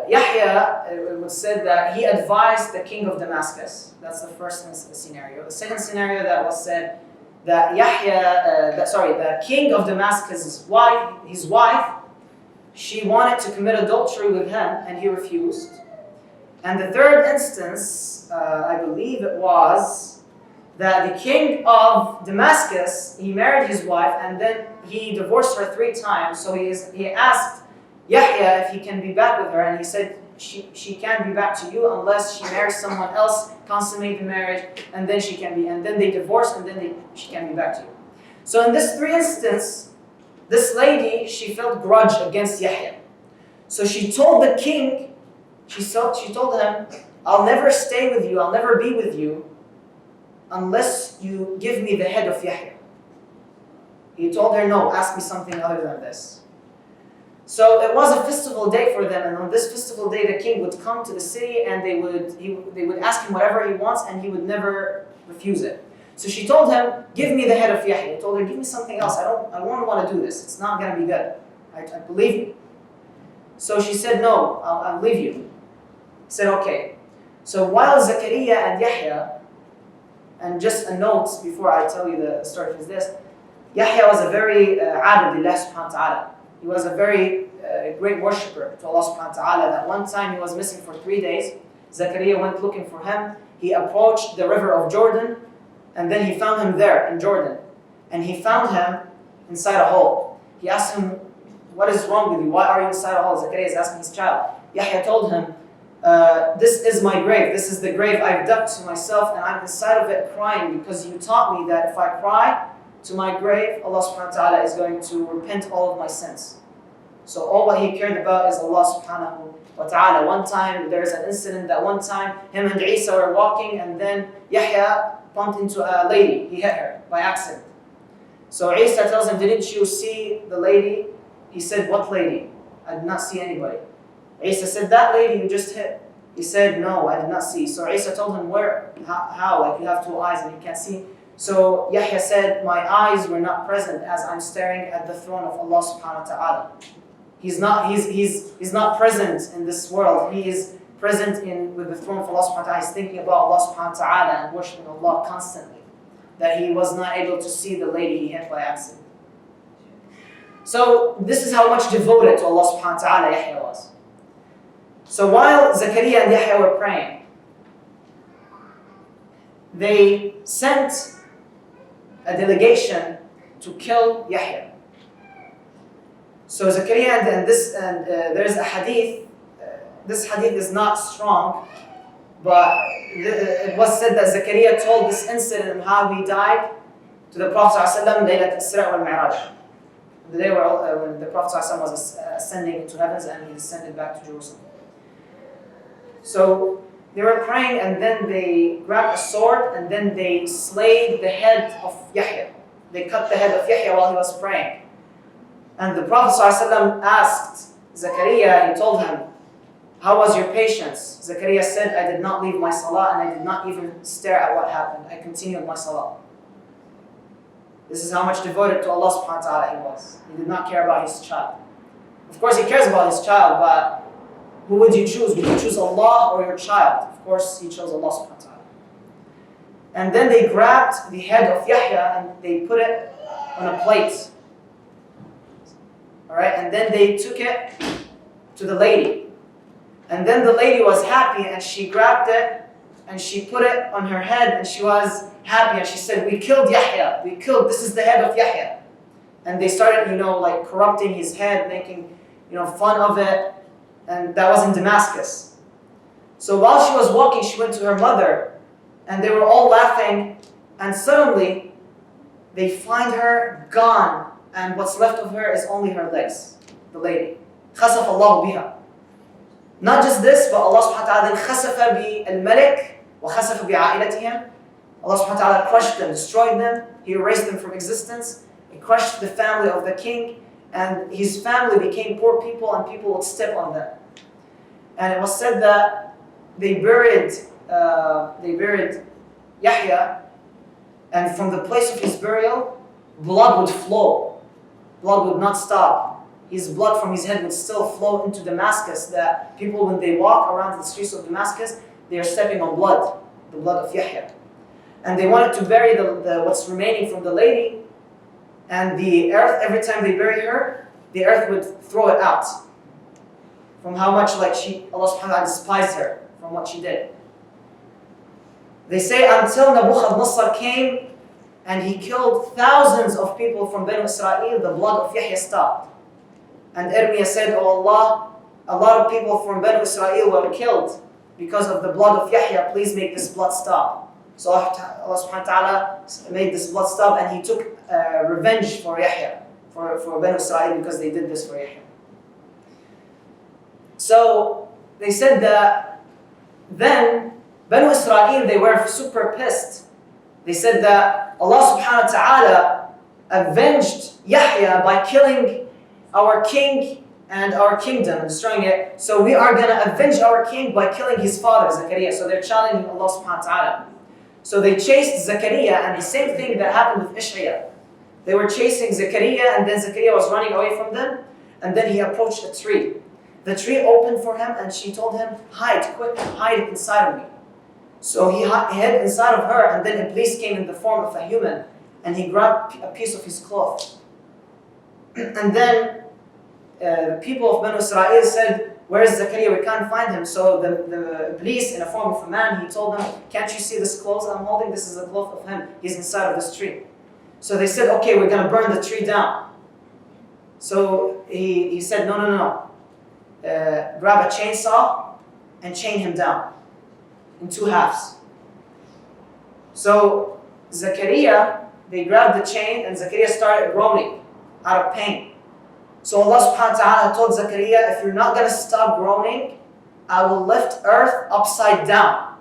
Yahya, it was said that he advised the king of Damascus. That's the first scenario. The second scenario that was said that the king of Damascus, his wife, she wanted to commit adultery with him and he refused. And the third instance, I believe it was, that the king of Damascus, he married his wife and then he divorced her 3 times. So he asked Yahya if he can be back with her, and he said she can't be back to you unless she marries someone else, consummate the marriage, and then she can be. And then they divorced, and then she can be back to you. So in this 3 instances, this lady, she felt grudge against Yahya. So she told the king, she told him, I'll never stay with you, I'll never be with you unless you give me the head of Yahya. He told her, no, ask me something other than this. So it was a festival day for them, and on this festival day, the king would come to the city and they would ask him whatever he wants, and he would never refuse it. So she told him, give me the head of Yahya. He told her, give me something else. I don't want to do this. It's not going to be good. I believe you. So she said, no, I'll leave you. He said, okay. So while Zakaria and Yahya, and just a note before I tell you the story is this, Yahya was a very abid Allah subhanahu wa ta'ala. He was a very great worshipper to Allah subhanahu wa ta'ala. That one time he was missing for 3 days. Zakaria went looking for him. He approached the river of Jordan, and then he found him there in Jordan. And he found him inside a hole. He asked him, what is wrong with you? Why are you inside a hole? Zakaria is asking his child. Yahya told him, this is my grave. This is the grave I've dug to myself, and I'm inside of it crying because you taught me that if I cry to my grave, Allah subhanahu wa ta'ala is going to repent all of my sins. So all what he cared about is Allah subhanahu wa ta'ala. One time, there's an incident that one time, him and Isa were walking, and then Yahya bumped into a lady. He hit her by accident. So Isa tells him, didn't you see the lady? He said, what lady? I did not see anybody. Isa said, that lady you just hit. He said, no, I did not see. So Isa told him, where? How? Like you have 2 eyes and you can't see? So Yahya said, my eyes were not present as I'm staring at the throne of Allah subhanahu wa ta'ala. He's not present in this world. He is present with the throne of Allah subhanahu wa ta'ala. He's thinking about Allah subhanahu wa ta'ala and worshiping Allah constantly. That he was not able to see the lady he hit by accident. So this is how much devoted to Allah subhanahu wa ta'ala Yahya was. So while Zakaria and Yahya were praying, they sent a delegation to kill Yahya. So Zakaria there's a hadith. This hadith is not strong, but it was said that Zakaria told this incident of how he died to the Prophet ﷺ Laylat al-Isra wal-Mi'raj. The day when the Prophet ﷺ was ascending into heavens and he descended back to Jerusalem. So they were praying, and then they grabbed a sword and then they slayed the head of Yahya. They cut the head of Yahya while he was praying. And the Prophet ﷺ asked Zakaria, he told him, how was your patience? Zakaria said, I did not leave my salah and I did not even stare at what happened. I continued my salah. This is how much devoted to Allah subhanahu wa ta'ala he was. He did not care about his child. Of course he cares about his child, but who would you choose? Would you choose Allah or your child? Of course he chose Allah subhanahu wa ta'ala. And then they grabbed the head of Yahya and they put it on a plate. Alright, and then they took it to the lady. And then the lady was happy and she grabbed it and she put it on her head and she was happy and she said, we killed Yahya. This is the head of Yahya. And they started, like corrupting his head, making, fun of it. And that was in Damascus. So while she was walking, she went to her mother and they were all laughing, and suddenly they find her gone, and what's left of her is only her legs, the lady. خَسَفَ اللَّهُ بِهَا. Not just this, but Allah subhanahu wa ta'ala then خَسَفَ بِالْمَلِكِ وَخَسَفَ بِعَائِلَتِهِمْ. Allah subhanahu wa ta'ala crushed them, destroyed them, He erased them from existence. He crushed the family of the king, and his family became poor people and people would step on them. And it was said that they buried Yahya, and from the place of his burial, blood would flow. Blood would not stop. his blood from his head would still flow into Damascus, that people, when they walk around the streets of Damascus, they are stepping on blood, the blood of Yahya. And they wanted to bury the what's remaining from the lady, and the earth, every time they bury her, the earth would throw it out from how much Allah subhanahu wa ta'ala despised her from what she did. They say until Nebuchadnezzar came and he killed thousands of people from Banu Israel, the blood of Yahya stopped. And Irmiyah said, "Oh Allah, a lot of people from Banu Israel were killed because of the blood of Yahya. Please make this blood stop." So Allah subhanahu wa ta'ala made this blood stop, and he took revenge for Yahya, for Banu Israel, because they did this for Yahya. So they said that then Banu Israel, they were super pissed. They said that Allah subhanahu wa ta'ala avenged Yahya by killing our king and our kingdom and destroying it. So we are going to avenge our king by killing his father, Zakaria. So they're challenging Allah subhanahu wa ta'ala. So they chased Zakaria, and the same thing that happened with Ishaya. They were chasing Zakaria, and then Zakaria was running away from them, and then he approached a tree. The tree opened for him, and she told him, "Hide, quick, hide inside of me." So he hid inside of her, and then Iblis came in the form of a human, and he grabbed a piece of his cloth. And then the people of Banu Israel said, "Where is Zakaria? We can't find him." So the Iblis, in the form of a man, he told them, "Can't you see this cloth I'm holding? This is the cloth of him. He's inside of this tree." So they said, "Okay, we're going to burn the tree down." So he said, No. Grab a chainsaw and chain him down in two halves. So Zakaria, they grabbed the chain, and Zakaria started groaning out of pain. So Allah subhanahu wa ta'ala told Zakaria, "If you're not going to stop groaning, I will lift earth upside down.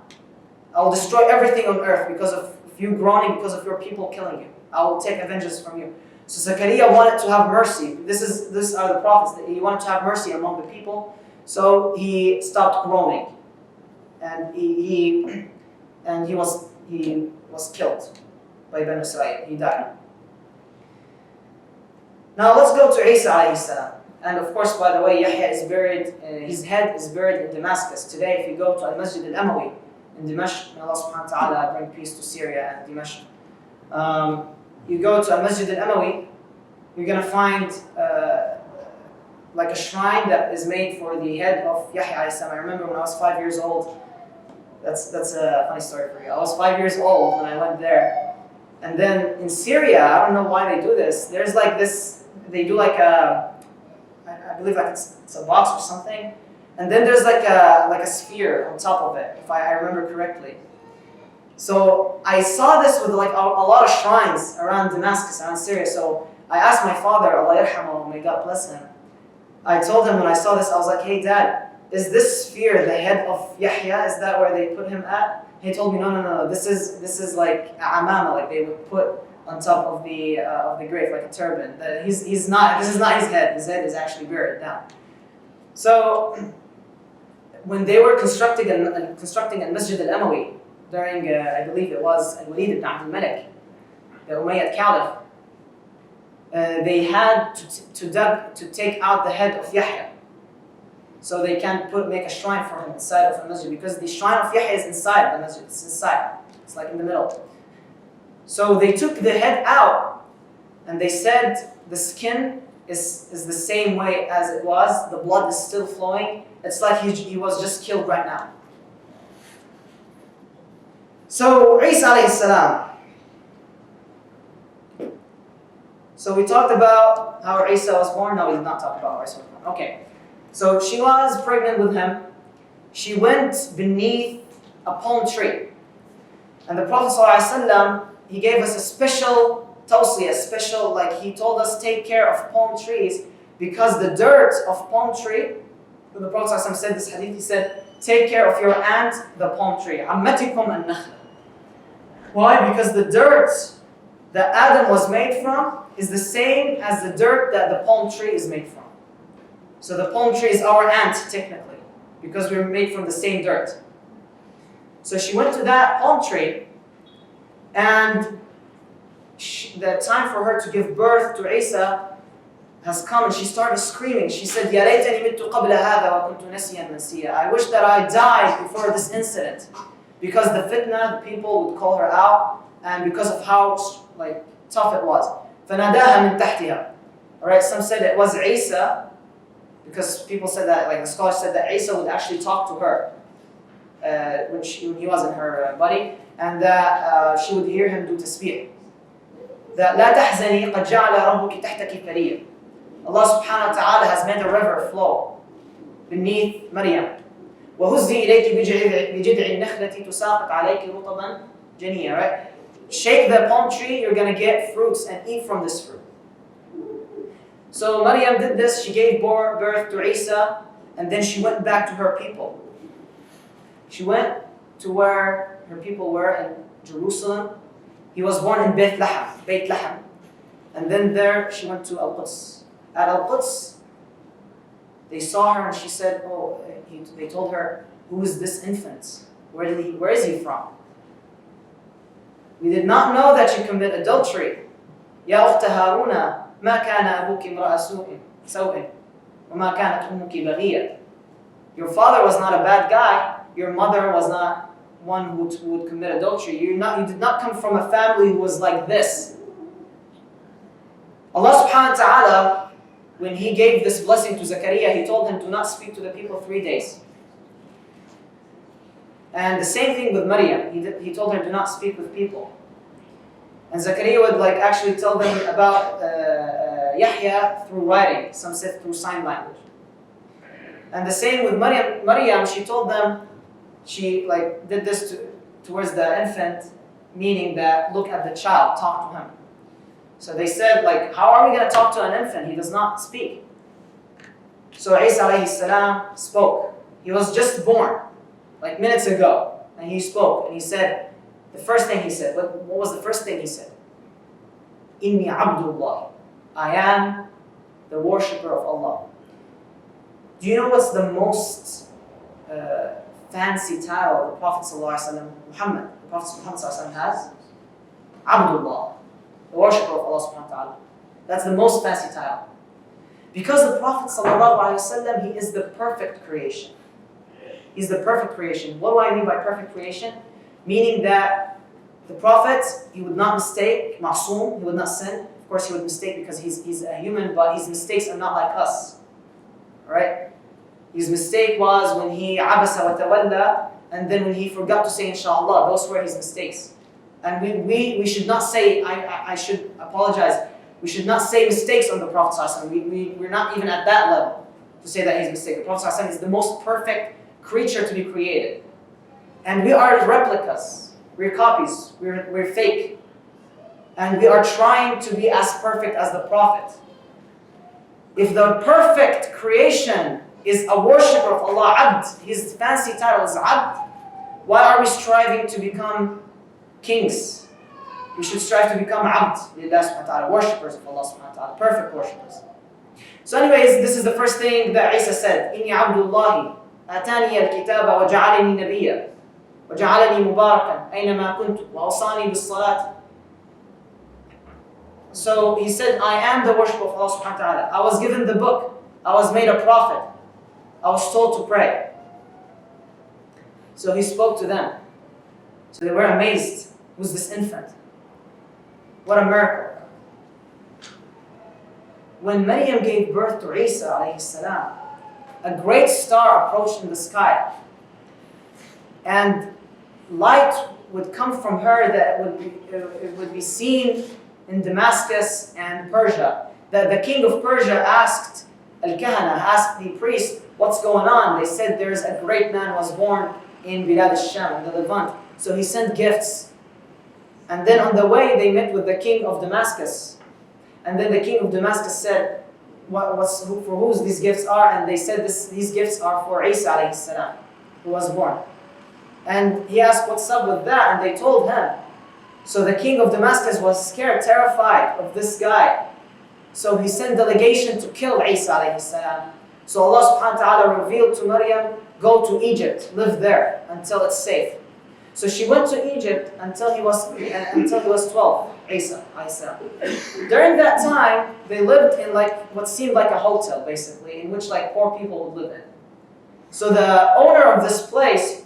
I will destroy everything on earth because of you groaning, because of your people killing you. I will take vengeance from you." So Zakaria wanted to have mercy. These are the prophets. He wanted to have mercy among the people. So he stopped groaning. And he was killed by Banu Israel. He died. Now let's go to Isa alayhi salam. And of course, by the way, Yahya is buried, his head is buried in Damascus. Today, if you go to Al-Masjid al-Amawi in Dimashq, may Allah subhanahu wa ta'ala bring peace to Syria and Dimashq. You go to Al-Masjid al-Amawi, you're going to find like a shrine that is made for the head of Yahya alayhi salam. I remember when I was 5 years old, that's a funny story for you. I was 5 years old when I went there. And then in Syria, I don't know why they do this. There's like this, they do like I believe like it's a box or something. And then there's like a sphere on top of it, if I remember correctly. So I saw this with like a lot of shrines around Damascus, around Syria. So I asked my father, Allah yarhamu, may God bless him. I told him when I saw this, I was like, "Hey Dad, is this sphere the head of Yahya? Is that where they put him at?" He told me, no. This is like amama, like they would put on top of the grave, like a turban. He's not. This is not his head. His head is actually buried down. So when they were constructing a Masjid al-Amawi during, I believe it was Al-Walid ibn Abdul Malik, the Umayyad Caliph, they had to take out the head of Yahya. So they can't make a shrine for him inside of the masjid, because the shrine of Yahya is inside the masjid. It's inside. It's like in the middle. So they took the head out, and they said the skin is the same way as it was. The blood is still flowing. It's like he was just killed right now. So Isa alayhi salam. So we talked about how Isa was born. No, we did not talk about how Isa was born. Okay. So she was pregnant with him. She went beneath a palm tree. And the Prophet ﷺ, he gave us a special tawsiyah, like he told us, take care of palm trees, because the dirt of palm tree, when the Prophet ﷺ said this hadith, he said, take care of your aunt, the palm tree. Ammatikum an-nakhla. Why? Because the dirt that Adam was made from is the same as the dirt that the palm tree is made from. So the palm tree is our aunt, technically, because we were made from the same dirt. So she went to that palm tree, and the time for her to give birth to Isa has come and she started screaming. She said, يَا لَيْتَنِي مِتُّ قَبْلَ هَذَا وَكُنْتُ نَسِيًّا مَنْسِيًّا. I wish that I died before this incident. Because the fitna, the people would call her out, and because of how tough it was. فَنَادَاهَا مِنْ تَحْتِهَا. Alright, some said it was Isa, because people said that, the scholars said that Isa would actually talk to her, when he wasn't her body, and that she would hear him do tasbih. That لَا تَحْزَنِي قَدْ جَعَلَ رَبُّكِ تَحْتَكِ ثَرِيًّا. Allah subhanahu wa ta'ala has made a river flow beneath Maryam. وَهُزِّي إِلَيْكِ بِجِذْعِ النَّخْلَةِ تُسَاقِطْ عَلَيْكِ رُطَبًا جَنِيًّا. Right? Shake the palm tree, you're going to get fruits and eat from this fruit. So Maryam did this, she gave birth to Isa, and then she went back to her people. She went to where her people were in Jerusalem. He was born in Beit Lahem. And then there she went to Al-Quds. At Al-Quds, they saw her and she said, they told her, who is this infant? Where is he from? We did not know that you commit adultery. يا أخت هارون ما كان أبوك امرأ سوء وما كانت أمك بغية. Your father was not a bad guy. Your mother was not one who would commit adultery. You did not come from a family who was like this. Allah subhanahu wa ta'ala, when He gave this blessing to Zakaria, He told him to not speak to the people 3 days. And the same thing with Maryam. He told her to not speak with people. And Zakaria would actually tell them about Yahya through writing. Some said through sign language. And the same with Maryam, she told them, she did this towards the infant, meaning that look at the child, talk to him. So they said, how are we going to talk to an infant? He does not speak. So Isa alayhi salam spoke. He was just born, minutes ago. And he spoke. And he said, the first thing he said, what was the first thing he said? Inni Abdullah. I am the worshipper of Allah. Do you know what's the most fancy title the Prophet ﷺ, Muhammad, the Prophet Muhammad ﷺ has? Abdullah, the worshipper of Allah subhanahu wa ta'ala. That's the most fancy title. Because the Prophet ﷺ, he is the perfect creation. He's the perfect creation. What do I mean by perfect creation? Meaning that the Prophet, he would not mistake, ma'soom, he would not sin. Of course he would mistake because he's a human, but his mistakes are not like us. Alright? His mistake was when he abasa wa tawalla, and then when he forgot to say inshallah. Those were his mistakes. And we should not say, I should apologize, we should not say mistakes on the Prophet ﷺ. We're not even at that level to say that he's a mistake. The Prophet ﷺ is the most perfect creature to be created. And we are replicas. We're copies. We're fake. And we are trying to be as perfect as the Prophet. If the perfect creation is a worshipper of Allah, Abd, his fancy title is Abd, why are we striving to become kings? We should strive to become Abd, Lillah subhanahu wa ta'ala, worshippers of Allah subhanahu wa ta'ala, perfect worshippers. So anyways, this is the first thing that Isa said. Inni Abdullahi, atani al-kitaba wa ja'alani nabiyya, wa ja'alani mubarakan, aynama kuntu, wa awsani bis-salat. So he said, I am the worshipper of Allah subhanahu wa ta'ala. I was given the book. I was made a prophet. I was told to pray. So he spoke to them. So they were amazed. Who's this infant? What a miracle. When Maryam gave birth to Isa alayhi salam, a great star approached in the sky. And light would come from her that it would be seen in Damascus and Persia. That the king of Persia asked Al-Kahana, asked the priest, what's going on? They said there's a great man was born in Bilad al-Sham, in the Levant. So he sent gifts. And then on the way they met with the king of Damascus. And then the king of Damascus said, for whose these gifts are? And they said these gifts are for Isa alayhi salam, who was born. And he asked, what's up with that? And they told him. So the king of Damascus was scared, terrified of this guy. So he sent delegation to kill Isa alayhi salam. So Allah subhanahu wa ta'ala revealed to Maryam, go to Egypt, live there until it's safe. So she went to Egypt until he was 12. Isa. During that time, they lived in like what seemed like a hotel, basically, in which like poor people would live in. So the owner of this place,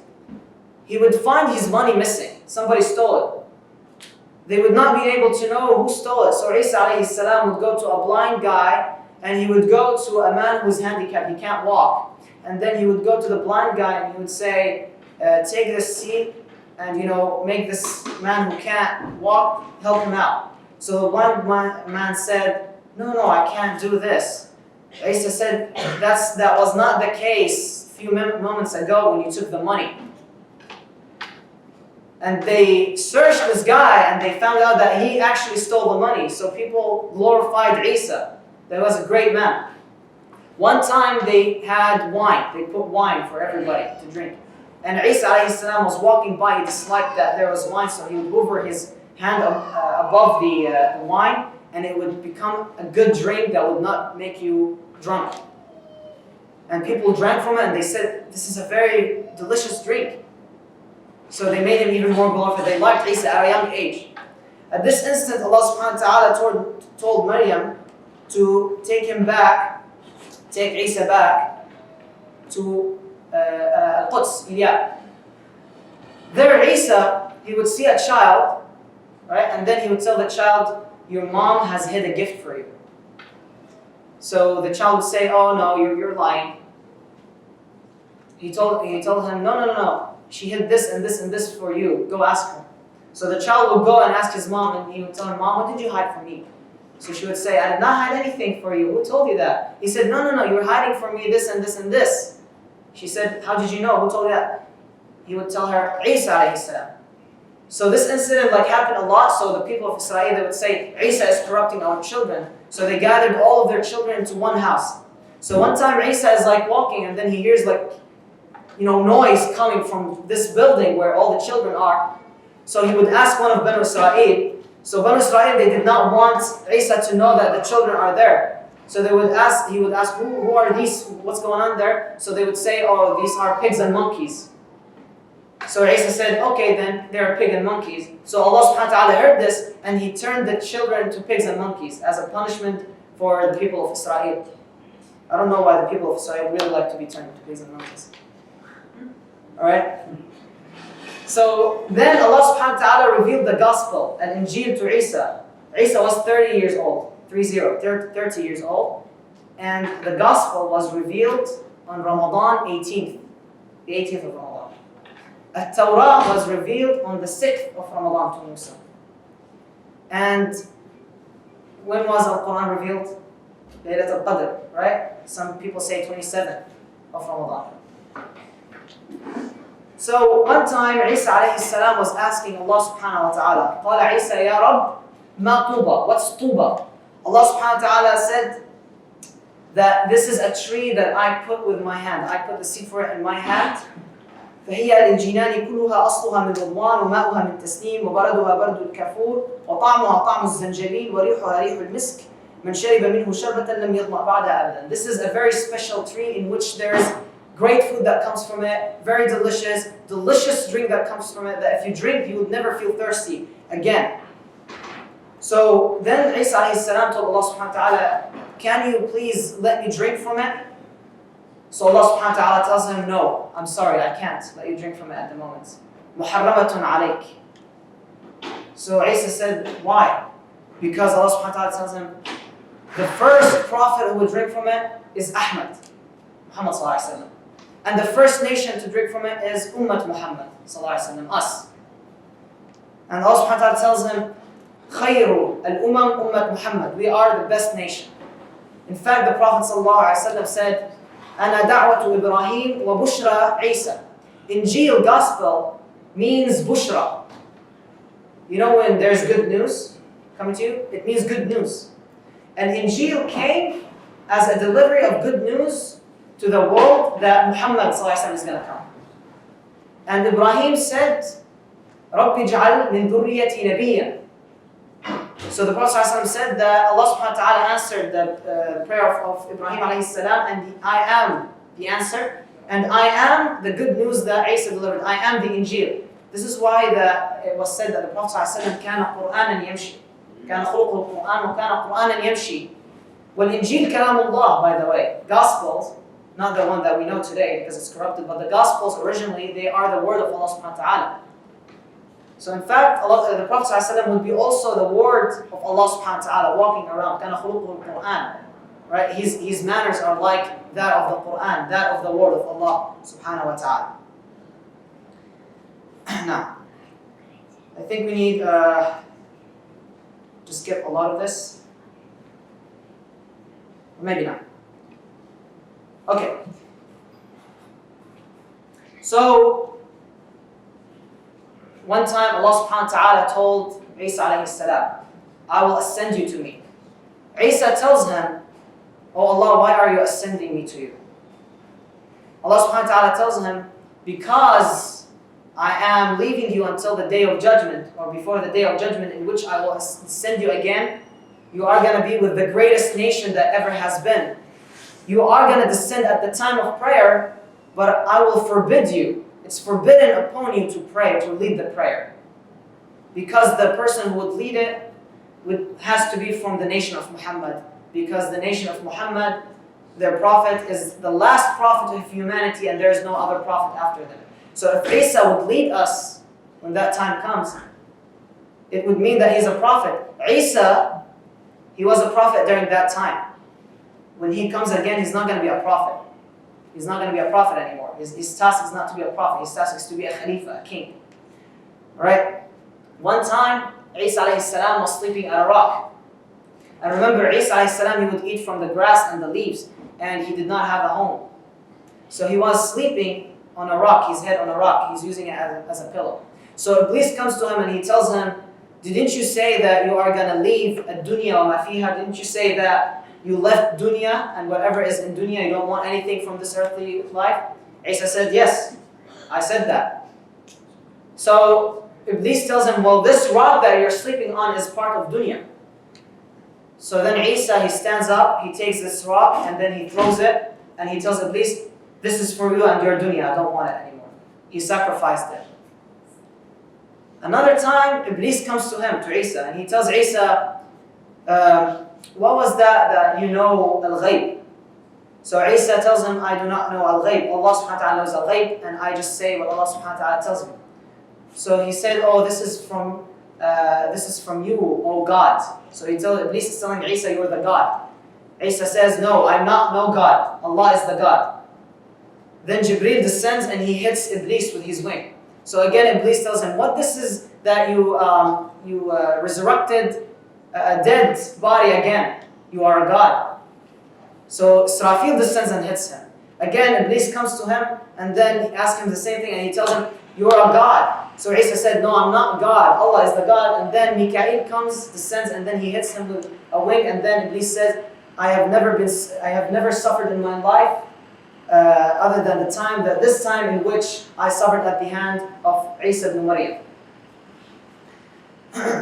he would find his money missing. Somebody stole it. They would not be able to know who stole it. So Isa alayhi salam would go to a blind guy, and he would go to a man who's handicapped, he can't walk. And then he would go to the blind guy and he would say, take this seat and make this man who can't walk, help him out. So the blind man said, no, I can't do this. Isa said, that was not the case a few moments ago when you took the money. And they searched this guy and they found out that he actually stole the money. So people glorified Isa. That was a great man. One time they had wine. They put wine for everybody to drink. And Isa alayhi salam was walking by. He disliked that there was wine, so he would hover his hand above the wine, and it would become a good drink that would not make you drunk. And people drank from it, and they said, this is a very delicious drink. So they made him even more glorified. They liked Isa at a young age. At this instant, Allah subhanahu wa ta'ala told Maryam to take Isa back to Al-Quds, Ghiath. There Isa, he would see a child, right? And then he would tell the child, your mom has hid a gift for you. So the child would say, oh no, you're lying. He told him, no. She hid this and this and this for you. Go ask her. So the child would go and ask his mom, and he would tell her, Mom, what did you hide from me? So she would say, I did not hide anything for you. Who told you that? He said, no, you were hiding from me this and this and this. She said, how did you know? Who told you that? He would tell her, Isa alayhi salam. So this incident happened a lot. So the people of Israel, they would say, Isa is corrupting our children. So they gathered all of their children into one house. So one time Isa is walking, and then he hears noise coming from this building where all the children are. So he would ask one of Banu Israel. So Banu Israel, they did not want Isa to know that the children are there. So he would ask, who are these? What's going on there? So they would say, oh, these are pigs and monkeys. So Isa said, okay, then they're pig and monkeys. So Allah subhanahu wa ta'ala heard this, and he turned the children into pigs and monkeys as a punishment for the people of Israel. I don't know why the people of Israel really like to be turned into pigs and monkeys. Alright? So then Allah subhanahu wa ta'ala revealed the gospel and Injil to Isa. Isa was 30 years old, 30 years old. And the gospel was revealed on Ramadan 18th, the 18th of Ramadan. At-Tawrah was revealed on the 6th of Ramadan to Musa. And when was Al-Quran revealed? Laylat al-Qadr, right? Some people say 27th of Ramadan. So one time Isa alayhi salam was asking Allah subhanahu wa ta'ala, قال Isa ya Rabb, ma tuba? What's tuba? Allah subhanahu wa ta'ala said that this is a tree that I put with my hand. I put the seed for it in my hand. فهي للجنان كلها أصلها من رضوان وماؤها من تسنيم وبردها برد الكافور وطعمها طعم الزنجبيل وريحها ريح المسك من شرب منه شربة لم يظمأ بعدها أبدا. This is a very special tree in which there is great food that comes from it, very delicious drink that comes from it, that if you drink, you would never feel thirsty again. So then Isa alayhi salam told Allah subhanahu wa ta'ala, can you please let me drink from it? So Allah subhanahu wa ta'ala tells him, no, I'm sorry, I can't let you drink from it at the moment. Muharramatun alayk. So Isa said, why? Because Allah subhanahu wa ta'ala tells him, the first prophet who would drink from it is Muhammad sallallahu alayhi wa sallam. And the first nation to drink from it is Ummat Muhammad sallallahu alayhi wa sallam, us. And Allah subhanahu wa ta'ala tells him, Khayru al-umam ummat Muhammad. We are the best nation. In fact, the Prophet sallallahu alayhi wa sallam said, Ana da'watu Ibrahim wa bushra Isa. Injil, gospel, means bushra. You know when there's good news coming to you? It means good news. And Injil came as a delivery of good news to the world that Muhammad sallallahu alayhi wa sallam is going to come. And Ibrahim said, Rabbi ja'al min dhurriyati nabiyyan. So the Prophet ﷺ said that Allah subhanahu wa ta'ala answered the prayer of Ibrahim alayhi salam, and I am the answer, and I am the good news that Isa delivered. I am the Injil. This is why it was said that the Prophet ﷺ kana Qur'anan yamshi. كان خلقه القرآن وكان قرآنا يمشي. والإنجيل كلام Allah, by the way. Gospels, not the one that we know today because it's corrupted, but the Gospels originally, they are the word of Allah subhanahu wa ta'ala. So in fact, the Prophet ﷺ would be also the word of Allah subhanahu wa ta'ala walking around. كان خلقه القرآن. Right? His manners are like that of the Quran, that of the word of Allah subhanahu wa ta'ala. Now, I think we need to skip a lot of this. Maybe not. Okay. So, one time Allah subhanahu wa ta'ala told Isa alayhi salam, I will ascend you to me. Isa tells him, Oh Allah, why are you ascending me to you? Allah subhanahu wa ta'ala tells him, because I am leaving you until the day of judgment, or before the day of judgment in which I will send you again. You are going to be with the greatest nation that ever has been. You are going to descend at the time of prayer, but I will forbid you. It's forbidden upon you to pray, to lead the prayer. Because the person who would lead it has to be from the nation of Muhammad. Because the nation of Muhammad, their prophet, is the last prophet of humanity and there is no other prophet after them. So if Isa would lead us when that time comes, it would mean that he's a prophet. Isa, he was a prophet during that time. When he comes again, he's not going to be a prophet. He's not going to be a prophet anymore. His task is not to be a prophet. His task is to be a khalifa, a king. Alright? One time, Isa alayhi salam was sleeping at a rock. And remember, Isa alayhi salam, he would eat from the grass and the leaves, and he did not have a home. So he was sleeping on a rock, his head on a rock. He's using it as a pillow. So Iblis comes to him and he tells him, didn't you say that you are going to leave ad-dunya wa ma fiha? Didn't you say that you left dunya and whatever is in dunya, you don't want anything from this earthly life? Isa said, yes, I said that. So Iblis tells him, well, this rock that you're sleeping on is part of dunya. So then Isa, he stands up, he takes this rock and then he throws it and he tells Iblis, this is for you and your dunya, I don't want it anymore. He sacrificed it. Another time, Iblis comes to him, to Isa, and he tells Isa, what was that you know al-ghayb? So Isa tells him, I do not know al-ghayb. Allah subhanahu wa ta'ala knows al-ghayb, and I just say what Allah subhanahu wa ta'ala tells me. So he said, oh, this is from you, oh God. So Iblis is telling Isa, you're the God. Isa says, no, I'm not no God. Allah is the God. Then Jibreel descends and he hits Iblis with his wing. So again, Iblis tells him, what this is that you resurrected a dead body again. You are a God. So Israfil descends and hits him. Again, Iblis comes to him and then he asks him the same thing and he tells him, you are a God. So Isa said, no, I'm not God. Allah is the God. And then Mikael comes, descends, and then he hits him with a wing. And then Iblis says, I have never suffered in my life other than this time in which I suffered at the hand of Isa ibn Maryam.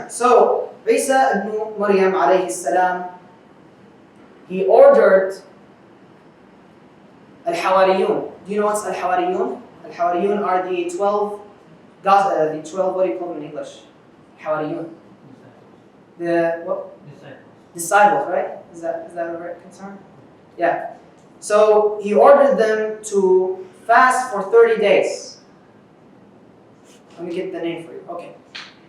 So Isa ibn Maryam alayhi salam, he ordered al-Hawariyun. Do you know what's al-Hawariyun? Al-Hawariyun are the 12, what do you call them in English? Hawariyun. The what? Disciples, right? Is that the right concern? Yeah. So he ordered them to fast for 30 days. Let me get the name for you. Okay.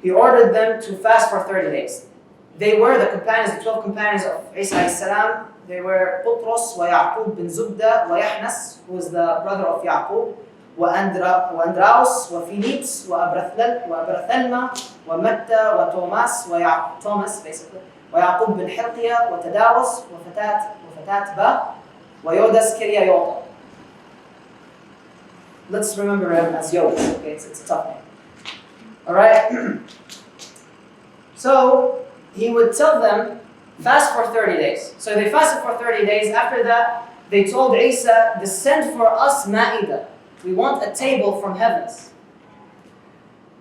He ordered them to fast for 30 days. They were the companions, the 12 companions of Isa alayhi salam. They were Putros wa Yaqub bin Zubda wa Yahnas, who was the brother of Yaqub, wa Andraus wa Philip wa Abrathelma wa Matta wa Thomas basically, wa Yaqub bin Hilqiya wa Tadawas wa Fatat Ba wa Yodas Kirya Yota. Let's remember him as Yodas. Okay, it's a tough name. Alright? So he would tell them, fast for 30 days. So they fasted for 30 days. After that, they told Isa, descend for us Ma'idah. We want a table from heavens.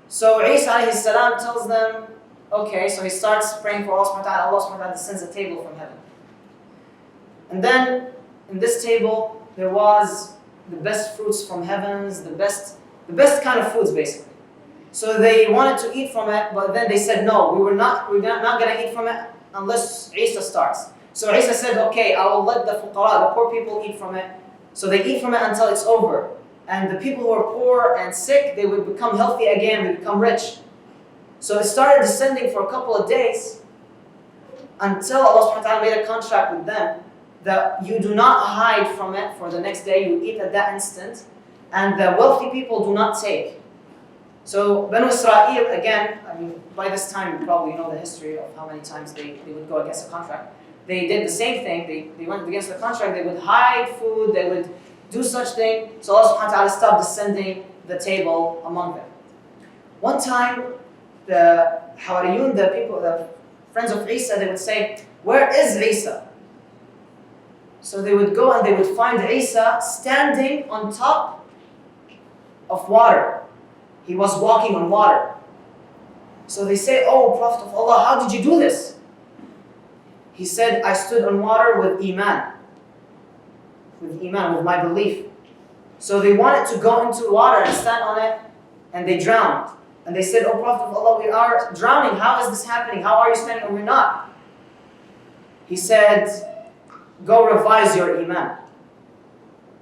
So Isa alayhi salam tells them, okay, so he starts praying for Allah subhanahu wa ta'ala. Allah subhanahu wa ta'ala descends a table from heaven. And then, in this table, there was the best fruits from heavens, the best kind of foods basically. So they wanted to eat from it, but then they said, no, we're not going to eat from it unless Isa starts. So Isa said, okay, I will let the fuqara, the poor people, eat from it. So they eat from it until it's over. And the people who are poor and sick, they would become healthy again, they become rich. So it started descending for a couple of days until Allah subhanahu wa ta'ala made a contract with them that you do not hide from it for the next day, you eat at that instant, and the wealthy people do not take. So Banu Israel, again, I mean, by this time you probably know the history of how many times they would go against a contract. They did the same thing, they went against the contract, they would hide food, they would do such thing. So Allah subhanahu wa ta'ala stopped descending the table among them. One time, the Hawariyun, the people, the friends of Isa, they would say, where is Isa? So they would go and they would find Isa standing on top of water. He was walking on water. So they say, oh Prophet of Allah, how did you do this? He said, I stood on water with Iman. With Iman, with my belief. So they wanted to go into water and stand on it, and they drowned. And they said, oh Prophet of Allah, we are drowning. How is this happening? How are you standing and we're not? He said, go revise your Iman.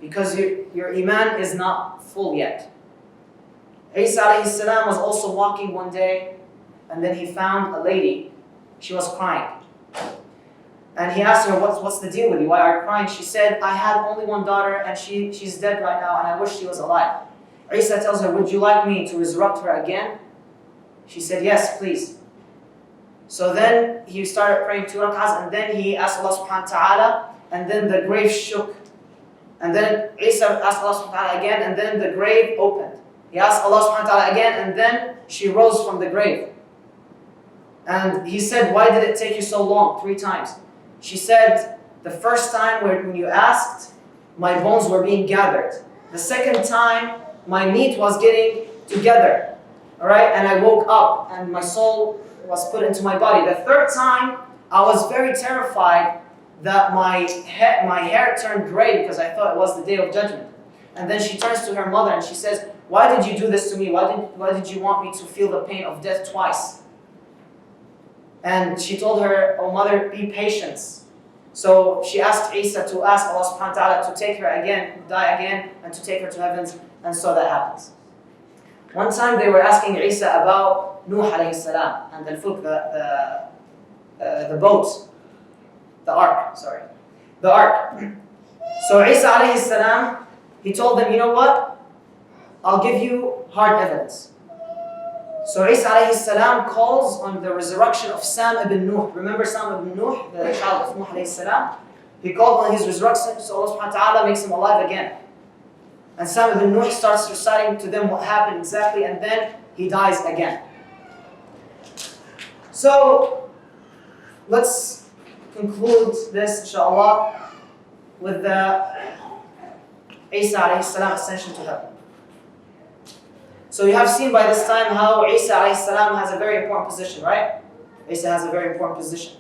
Because your Iman is not full yet. Isa alayhi salam was also walking one day, and then he found a lady. She was crying. And he asked her, what's the deal with you? Why are you crying? She said, I have only one daughter and she's dead right now and I wish she was alive. Isa tells her, would you like me to resurrect her again? She said, yes, please. So then he started praying 2 rak'ahs, and then he asked Allah subhanahu wa ta'ala, and then the grave shook. And then Isa asked Allah subhanahu wa ta'ala again, and then the grave opened. He asked Allah subhanahu wa ta'ala again, and then she rose from the grave. And he said, why did it take you so long? 3 times. She said, the first time when you asked, my bones were being gathered. The second time, my meat was getting together. Alright, and I woke up and my soul was put into my body. The third time, I was very terrified that my hair turned gray because I thought it was the day of judgment. And then she turns to her mother and she says, why did you do this to me? Why did you want me to feel the pain of death twice? And she told her, oh mother, be patient. So she asked Isa to ask Allah subhanahu wa ta'ala to take her again, die again, and to take her to heavens, and so that happens. One time they were asking Isa about Nuh alayhi salam and the boat, the ark. So Isa alayhi salam, he told them, you know what? I'll give you hard evidence. So Isa alayhi salam calls on the resurrection of Sam ibn Nuh. Remember Sam ibn Nuh, the child of Nuh alayhi salam? He called on his resurrection, so Allah subhanahu wa ta'ala makes him alive again. And Sam ibn Nuh starts reciting to them what happened exactly, and then he dies again. So let's conclude this, inshallah, with the Isa alayhi salam ascension to heaven. So you have seen by this time how Isa alayhi salam has a very important position, right? Isa has a very important position.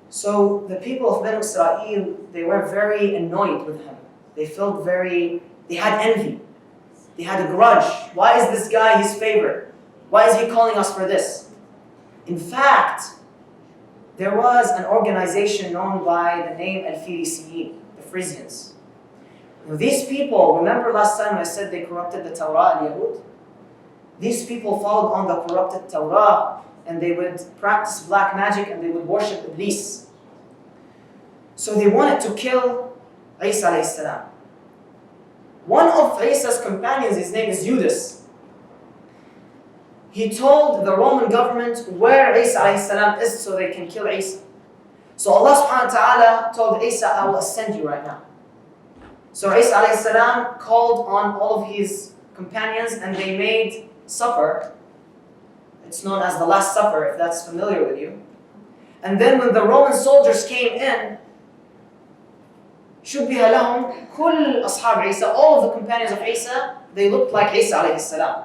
So the people of Banu Israel, they were very annoyed with him. They had envy. They had a grudge. Why is this guy his favorite? Why is he calling us for this? In fact, there was an organization known by the name Al-Firisiyin, the Frisians. Now, these people, remember last time I said they corrupted the Torah, Al-Yahud? These people followed on the corrupted Torah, and they would practice black magic and they would worship Iblis. So they wanted to kill Isa alayhi salam. One of Isa's companions, his name is Judas. He told the Roman government where Isa alayhi salam is so they can kill Isa. So Allah subhanahu wa ta'ala told Isa, I will send you right now. So Isa alayhi salam called on all of his companions and they made supper. It's known as the Last Supper, if that's familiar with you. And then when the Roman soldiers came in, شُبِّهَ لَهُمْ كُلُّ أَصْحَابِ Isa, all of the companions of Isa, they looked like Isa alayhi salam.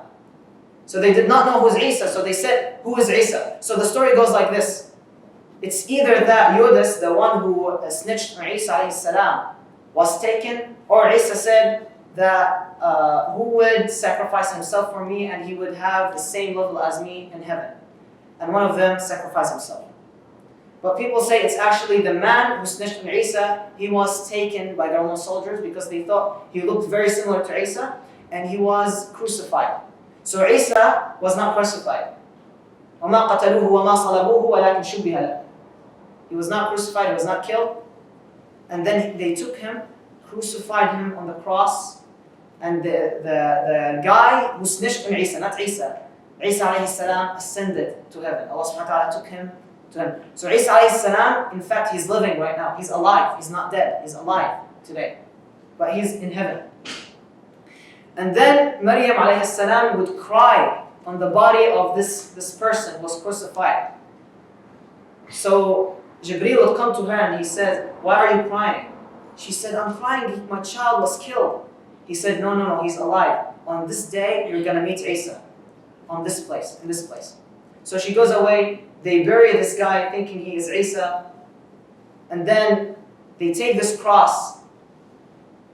So they did not know who's Isa, so they said, who is Isa? So the story goes like this. It's either that Judas, the one who snitched on Isa alayhi salam, was taken, or Isa said, that who would sacrifice himself for me and he would have the same level as me in heaven. And one of them sacrificed himself. But people say it's actually the man who snitched on Isa. He was taken by the Roman soldiers because they thought he looked very similar to Isa, and he was crucified. So Isa was not crucified. وَمَا قَتَلُوهُ وَمَا صَلَبُوهُ وَلَكِنْ شُبِّهَ لَهُ. He was not crucified, he was not killed. And then they took him, crucified him on the cross, and the guy who snitched on Isa, not Isa, Isa alayhi salam ascended to heaven. Allah subhanahu wa ta'ala took him to him. So Isa alayhi salam, in fact, he's living right now. He's alive. He's not dead. He's alive today. But he's in heaven. And then Maryam alayhi salam would cry on the body of this person who was crucified. So Jibreel would come to her and he said, "Why are you crying?" She said, "I'm crying, my child was killed." He said, No, he's alive. On this day, you're going to meet Isa. On this place, in this place. So she goes away, they bury this guy thinking he is Isa, and then they take this cross,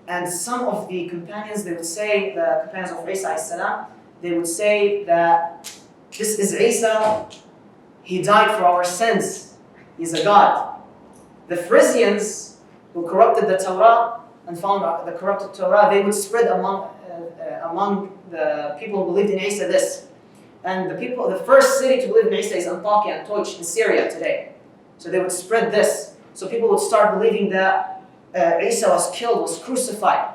and some of the companions, they would say, the companions of Isa salam, they would say that this is Isa, he died for our sins, he's a God. The Frisians who corrupted the Torah and found the corrupted Torah, they would spread among the people who believed in Isa this. And the first city to believe in Isa is Antakya and Toch in Syria today. So they would spread this. So people would start believing that Isa was killed, was crucified.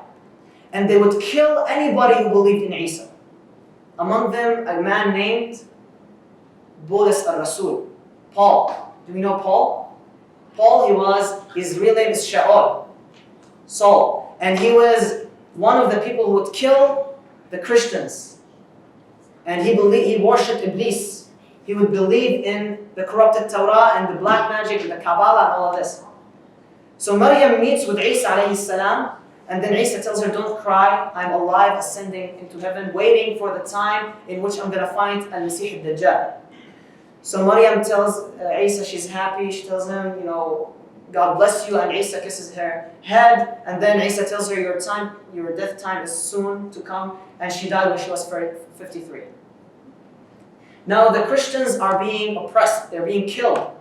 And they would kill anybody who believed in Isa. Among them, a man named Bulus al-Rasul, Paul. Do we know Paul? Paul, his real name is Shaul, Saul. And he was one of the people who would kill the Christians. And he worshipped Iblis. He would believe in the corrupted Torah and the black magic and the Kabbalah and all of this. So Maryam meets with Isa alayhi salam, and then Isa tells her, "Don't cry, I'm alive, ascending into heaven, waiting for the time in which I'm going to find al-Masih al-Dajjal." So Maryam tells Isa she's happy. She tells him, God bless you, and Isa kisses her head, and then Isa tells her your death time is soon to come, and she died when she was 53. Now the Christians are being oppressed, they're being killed.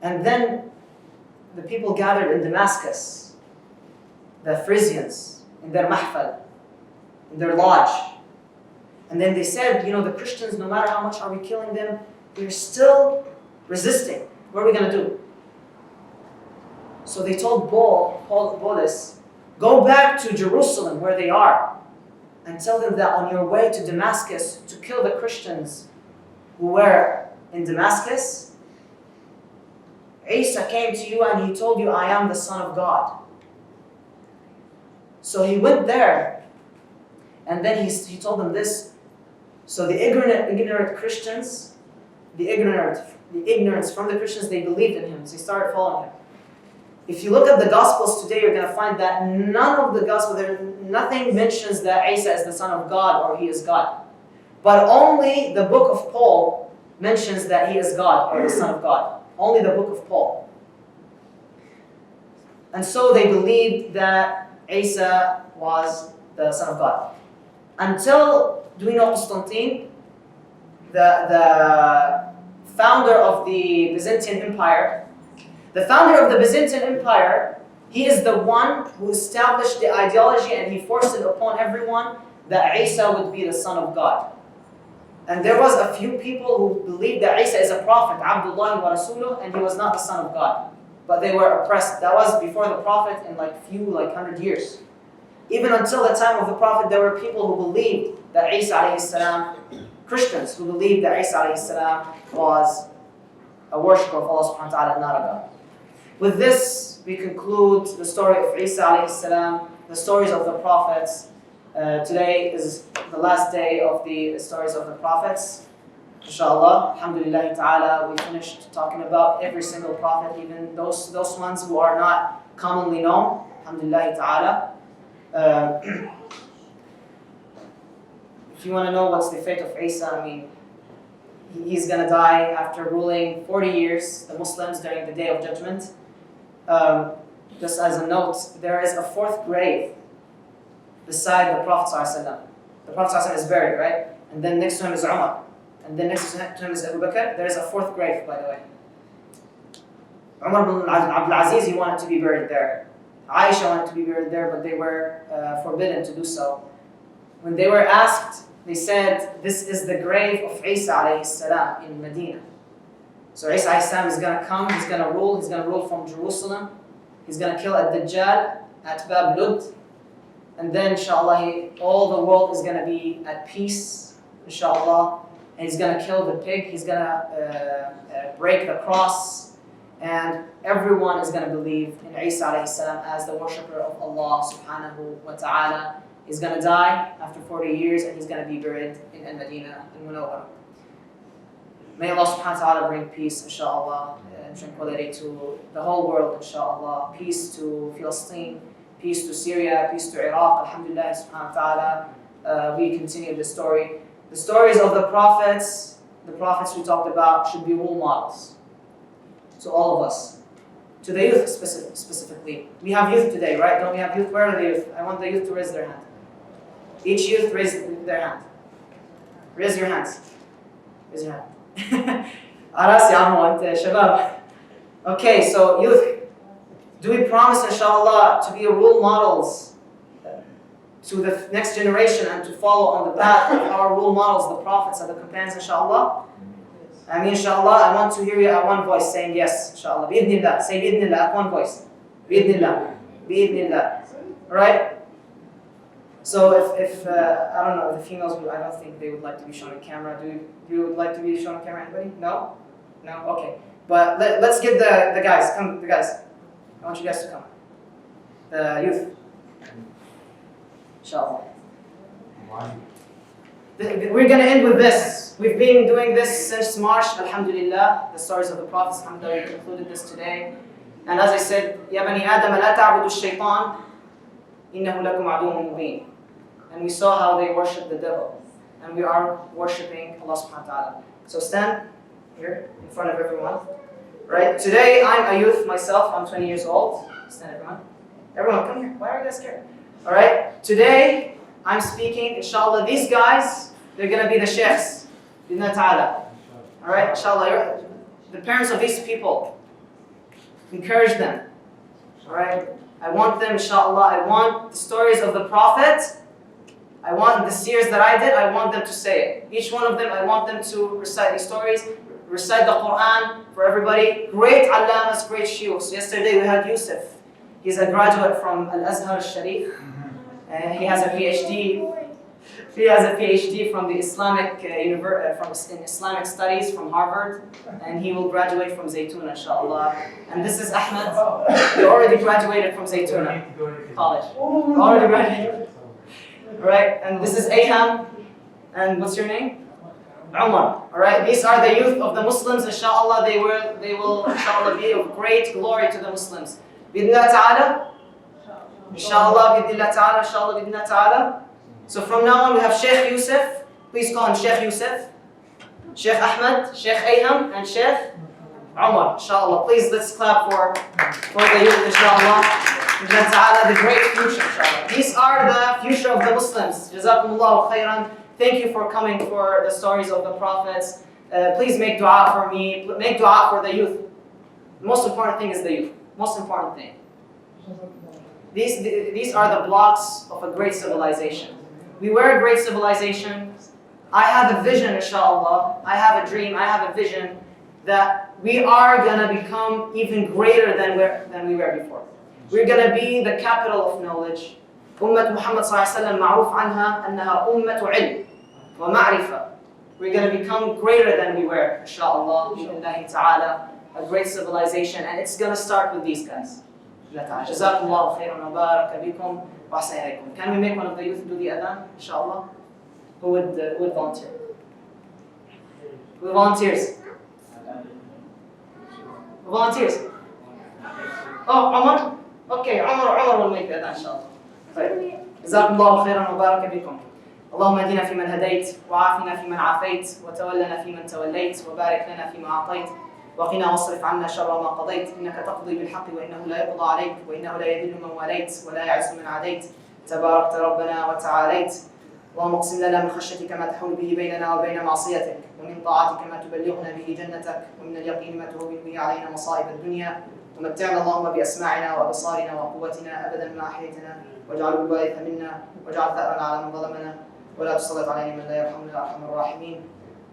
And then the people gathered in Damascus, the Frisians, in their mahfal, in their lodge. And then they said, the Christians, no matter how much are we killing them, they're still resisting. What are we going to do? So they told Paulus, go back to Jerusalem where they are and tell them that on your way to Damascus to kill the Christians who were in Damascus, Isa came to you and he told you, I am the Son of God. So he went there and then he told them this. So the ignorant Christians, the ignorance from the Christians, they believed in him. So they started following him. If you look at the Gospels today, you're going to find that none of the Gospels, nothing mentions that Isa is the Son of God or he is God. But only the book of Paul mentions that he is God or the Son of God. Only the book of Paul. And so they believed that Isa was the Son of God. Until, do we know Constantine? The founder of the Byzantine Empire. The founder of the Byzantine Empire, he is the one who established the ideology and he forced it upon everyone that Isa would be the Son of God. And there was a few people who believed that Isa is a prophet, Abdullah wa Rasuluh, and he was not the Son of God. But they were oppressed. That was before the Prophet in 100 years. Even until the time of the Prophet, there were people who believed that Isa alayhi salam, Christians who believed that Isa alayhi salam was a worshipper of Allah subhanahu wa ta'ala, not a God. With this, we conclude the story of Isa alayhi salam, the stories of the prophets. Today is the last day of the stories of the prophets. Inshallah, alhamdulillah ta'ala, we finished talking about every single prophet, even those ones who are not commonly known. Alhamdulillah ta'ala. If you want to know what's the fate of Isa, he's going to die after ruling 40 years, the Muslims, during the Day of Judgment. Just as a note, there is a fourth grave beside the Prophet ﷺ. The Prophet ﷺ is buried, right? And then next to him is Umar. And then next to him is Abu Bakr. There is a fourth grave, by the way. Umar bin Abdul Aziz, he wanted to be buried there. Aisha wanted to be buried there, but they were forbidden to do so. When they were asked, they said, this is the grave of Isa alayhi salam in Medina. So Isa alayhi salam is going to come, he's going to rule from Jerusalem. He's going to kill Ad-Dajjal at Bab Lud. And then, inshallah, all the world is going to be at peace, inshallah. And he's going to kill the pig, he's going to break the cross. And everyone is going to believe in Isa alayhi salam as the worshipper of Allah subhanahu wa ta'ala. He's going to die after 40 years and he's going to be buried in Al-Madinah, in Munawwara. May Allah subhanahu wa ta'ala bring peace, inshallah, and tranquility to the whole world, inshallah. Peace to Palestine, peace to Syria, peace to Iraq, alhamdulillah subhanahu wa ta'ala. We continue the story. The stories of the prophets we talked about should be role models to all of us. To the youth specifically. We have youth today, right? Don't we have youth? Where are the youth? I want the youth to raise their hand. Each youth raise their hand. Raise your hands. Raise your hand. Aras ya ammo ant shabab. Okay, so youth, do we promise inshallah to be role models to the next generation and to follow on the path of our role models, the prophets and the companions, inshallah? I mean, inshallah, I want to hear you at one voice saying yes, inshallah. Bi'idhnillah. Say bi'idhnillah at one voice. Bi'idhnillah. Bi'idhnillah. Alright? So if I don't know, the females, I don't think they would like to be shown on camera. Do you would like to be shown on camera, anybody? No? No? Okay. But let's get the guys. Come, the guys. I want you guys to come. The youth. Inshallah. We're going to end with this. We've been doing this since March, alhamdulillah. The stories of the prophets, alhamdulillah, we concluded this today. And as I said, Ya bani Adam la ta'budu ash-shaytan, innahu lakum aduwwun mubin. And we saw how they worship the devil. And we are worshipping Allah subhanahu wa ta'ala. So stand here in front of everyone. Right? Today I'm a youth myself, I'm 20 years old. Stand everyone. Everyone, come here. Why are you guys scared? Alright? Today I'm speaking, inshallah, these guys, they're going to be the sheikhs. Bidna ta'ala. Alright, inshallah, the parents of these people, encourage them. Alright, I want them, inshallah, I want the stories of the Prophet, I want the seers that I did, I want them to say it. Each one of them, I want them to recite these stories, recite the Quran for everybody. Great allamas, great shuyukhs. Yesterday we had Yusuf. He's a graduate from Al-Azhar al-Sharif. He has a PhD. He has a PhD from the Islamic in Islamic Studies from Harvard, and he will graduate from Zaytuna, inshallah. And this is Ahmed. He already graduated from Zaytuna College. Already graduated. Right? And this is Aham. And what's your name? Umar. All right. These are the youth of the Muslims. Inshallah, they will inshallah be of great glory to the Muslims. Bidna ta'ala. Inshallah, bidnillah ta'ala, inshallah, bidnillah ta'ala. So from now on we have Sheikh Yusuf. Please call him Sheikh Yusuf. Sheikh Ahmed, Sheikh Ayham, and Sheikh Umar. Inshallah. Please let's clap for the youth, inshallah. Bidnillah ta'ala, the great future, inshallah. These are the future of the Muslims. Jazakumullahu khairan. Thank you for coming for the stories of the prophets. Please make dua for me. Make dua for the youth. The most important thing is the youth. Most important thing. These are the blocks of a great civilization. We were a great civilization. I have a vision, inshallah. I have a dream. I have a vision that we are going to become even greater than we were before. We're going to be the capital of knowledge. Ummah Muhammad sallallahu alaihi wasallam ma'ruf anha annaha ummatu ilm wa ma'rifa. We're going to become greater than we were, inshallah, bi'idhnillahi ta'ala, a great civilization, and it's going to start with these guys. Jazakumullahu khairan wa baraka bikum wa ahsana ilaykum. Can we make one of the youth do the adhan, inshallah? Who would volunteer? Who volunteers? Who volunteers? Oh, Umar? Okay, Umar will make the adhan, inshallah. جزاكم الله خيرا وبارك بكم. اللهم اهدنا فيمن هديت وعافنا فيمن عافيت وتولنا فيمن توليت وبارك لنا فيما اعطيت وقنا واصرف عنا شر ما قضيت انك تقضي بالحق وانه لا يقضى عليك وانه لا يذل من واليت ولا يعز من عاديت تباركت ربنا وتعاليت. اللهم اقسم لنا من خشيتك ما تحول به بيننا وبين معصيتك، ومن طاعتك ما تبلغنا به جنتك، ومن اليقين ما تهون به علينا مصائب الدنيا. ومتعنا اللهم بأسماعنا وأبصارنا وقوتنا أبدا ما أحييتنا، واجعله الوارث منا، واجعل ثأرنا على من ظلمنا، ولا تسلط علينا من لا يرحمنا يا أرحم الراحمين.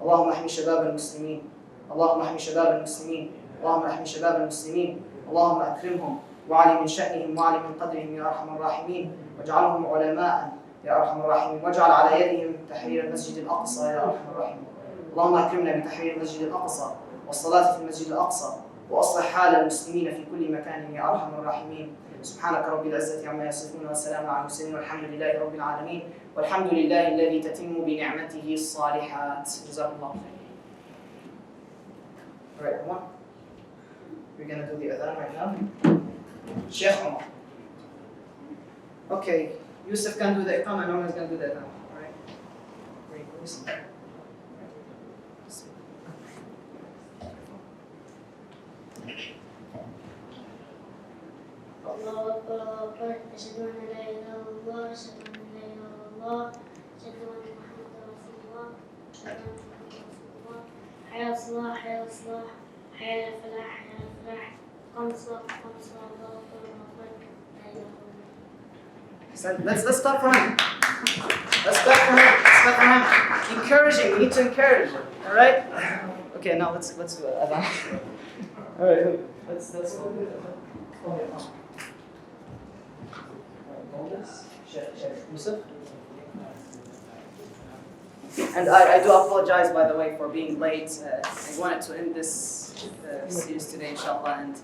اللهم احمي شباب المسلمين، اللهم احمي شباب المسلمين، اللهم احمي شباب المسلمين، اللهم أكرمهم وعلي من شأنهم وعلي من قدرهم يا أرحم الراحمين، واجعلهم علماء يا أرحم الراحمين، واجعل على يدهم تحرير المسجد الأقصى يا أرحم الراحمين. اللهم أكرمنا بتحرير المسجد الأقصى والصلاة في المسجد الأقصى، وأصلح حال المسلمين في كل مكان يا أرحم الراحمين. سبحانك رب العزة عما يصفون، والسلام على المرسلين، والحمد لله رب العالمين، والحمد لله الذي تتم بنعمته الصالحات. جزاكم الله خير. All right, Omar. We're going to do the adhan right now. Sheikh Omar. Okay, Yusuf can do the iqamah, and Omar is going to do the adhan. All right? Great. Listen. الله أكبر الله أكبر، أشهد أن لا إله إلا الله، أشهد أن لا إله إلا الله، أشهد أن محمدا رسول الله، أشهد أن محمدا رسول الله. حي على الصلاة، حي على الصلاة، حي على الفلاح، حي على الفلاح. قام الصلاة، قام الصلاة، الله أكبر الله أكبر، لا إله إلا الله. Let's start from him. Let's start from him. Let's start from him. Encouraging. We need to encourage. All right. Okay. Now let's do it. Adhan. All right. Let's do it. Yusuf. And I do apologize, by the way, for being late. I wanted to end this series today, inshallah, and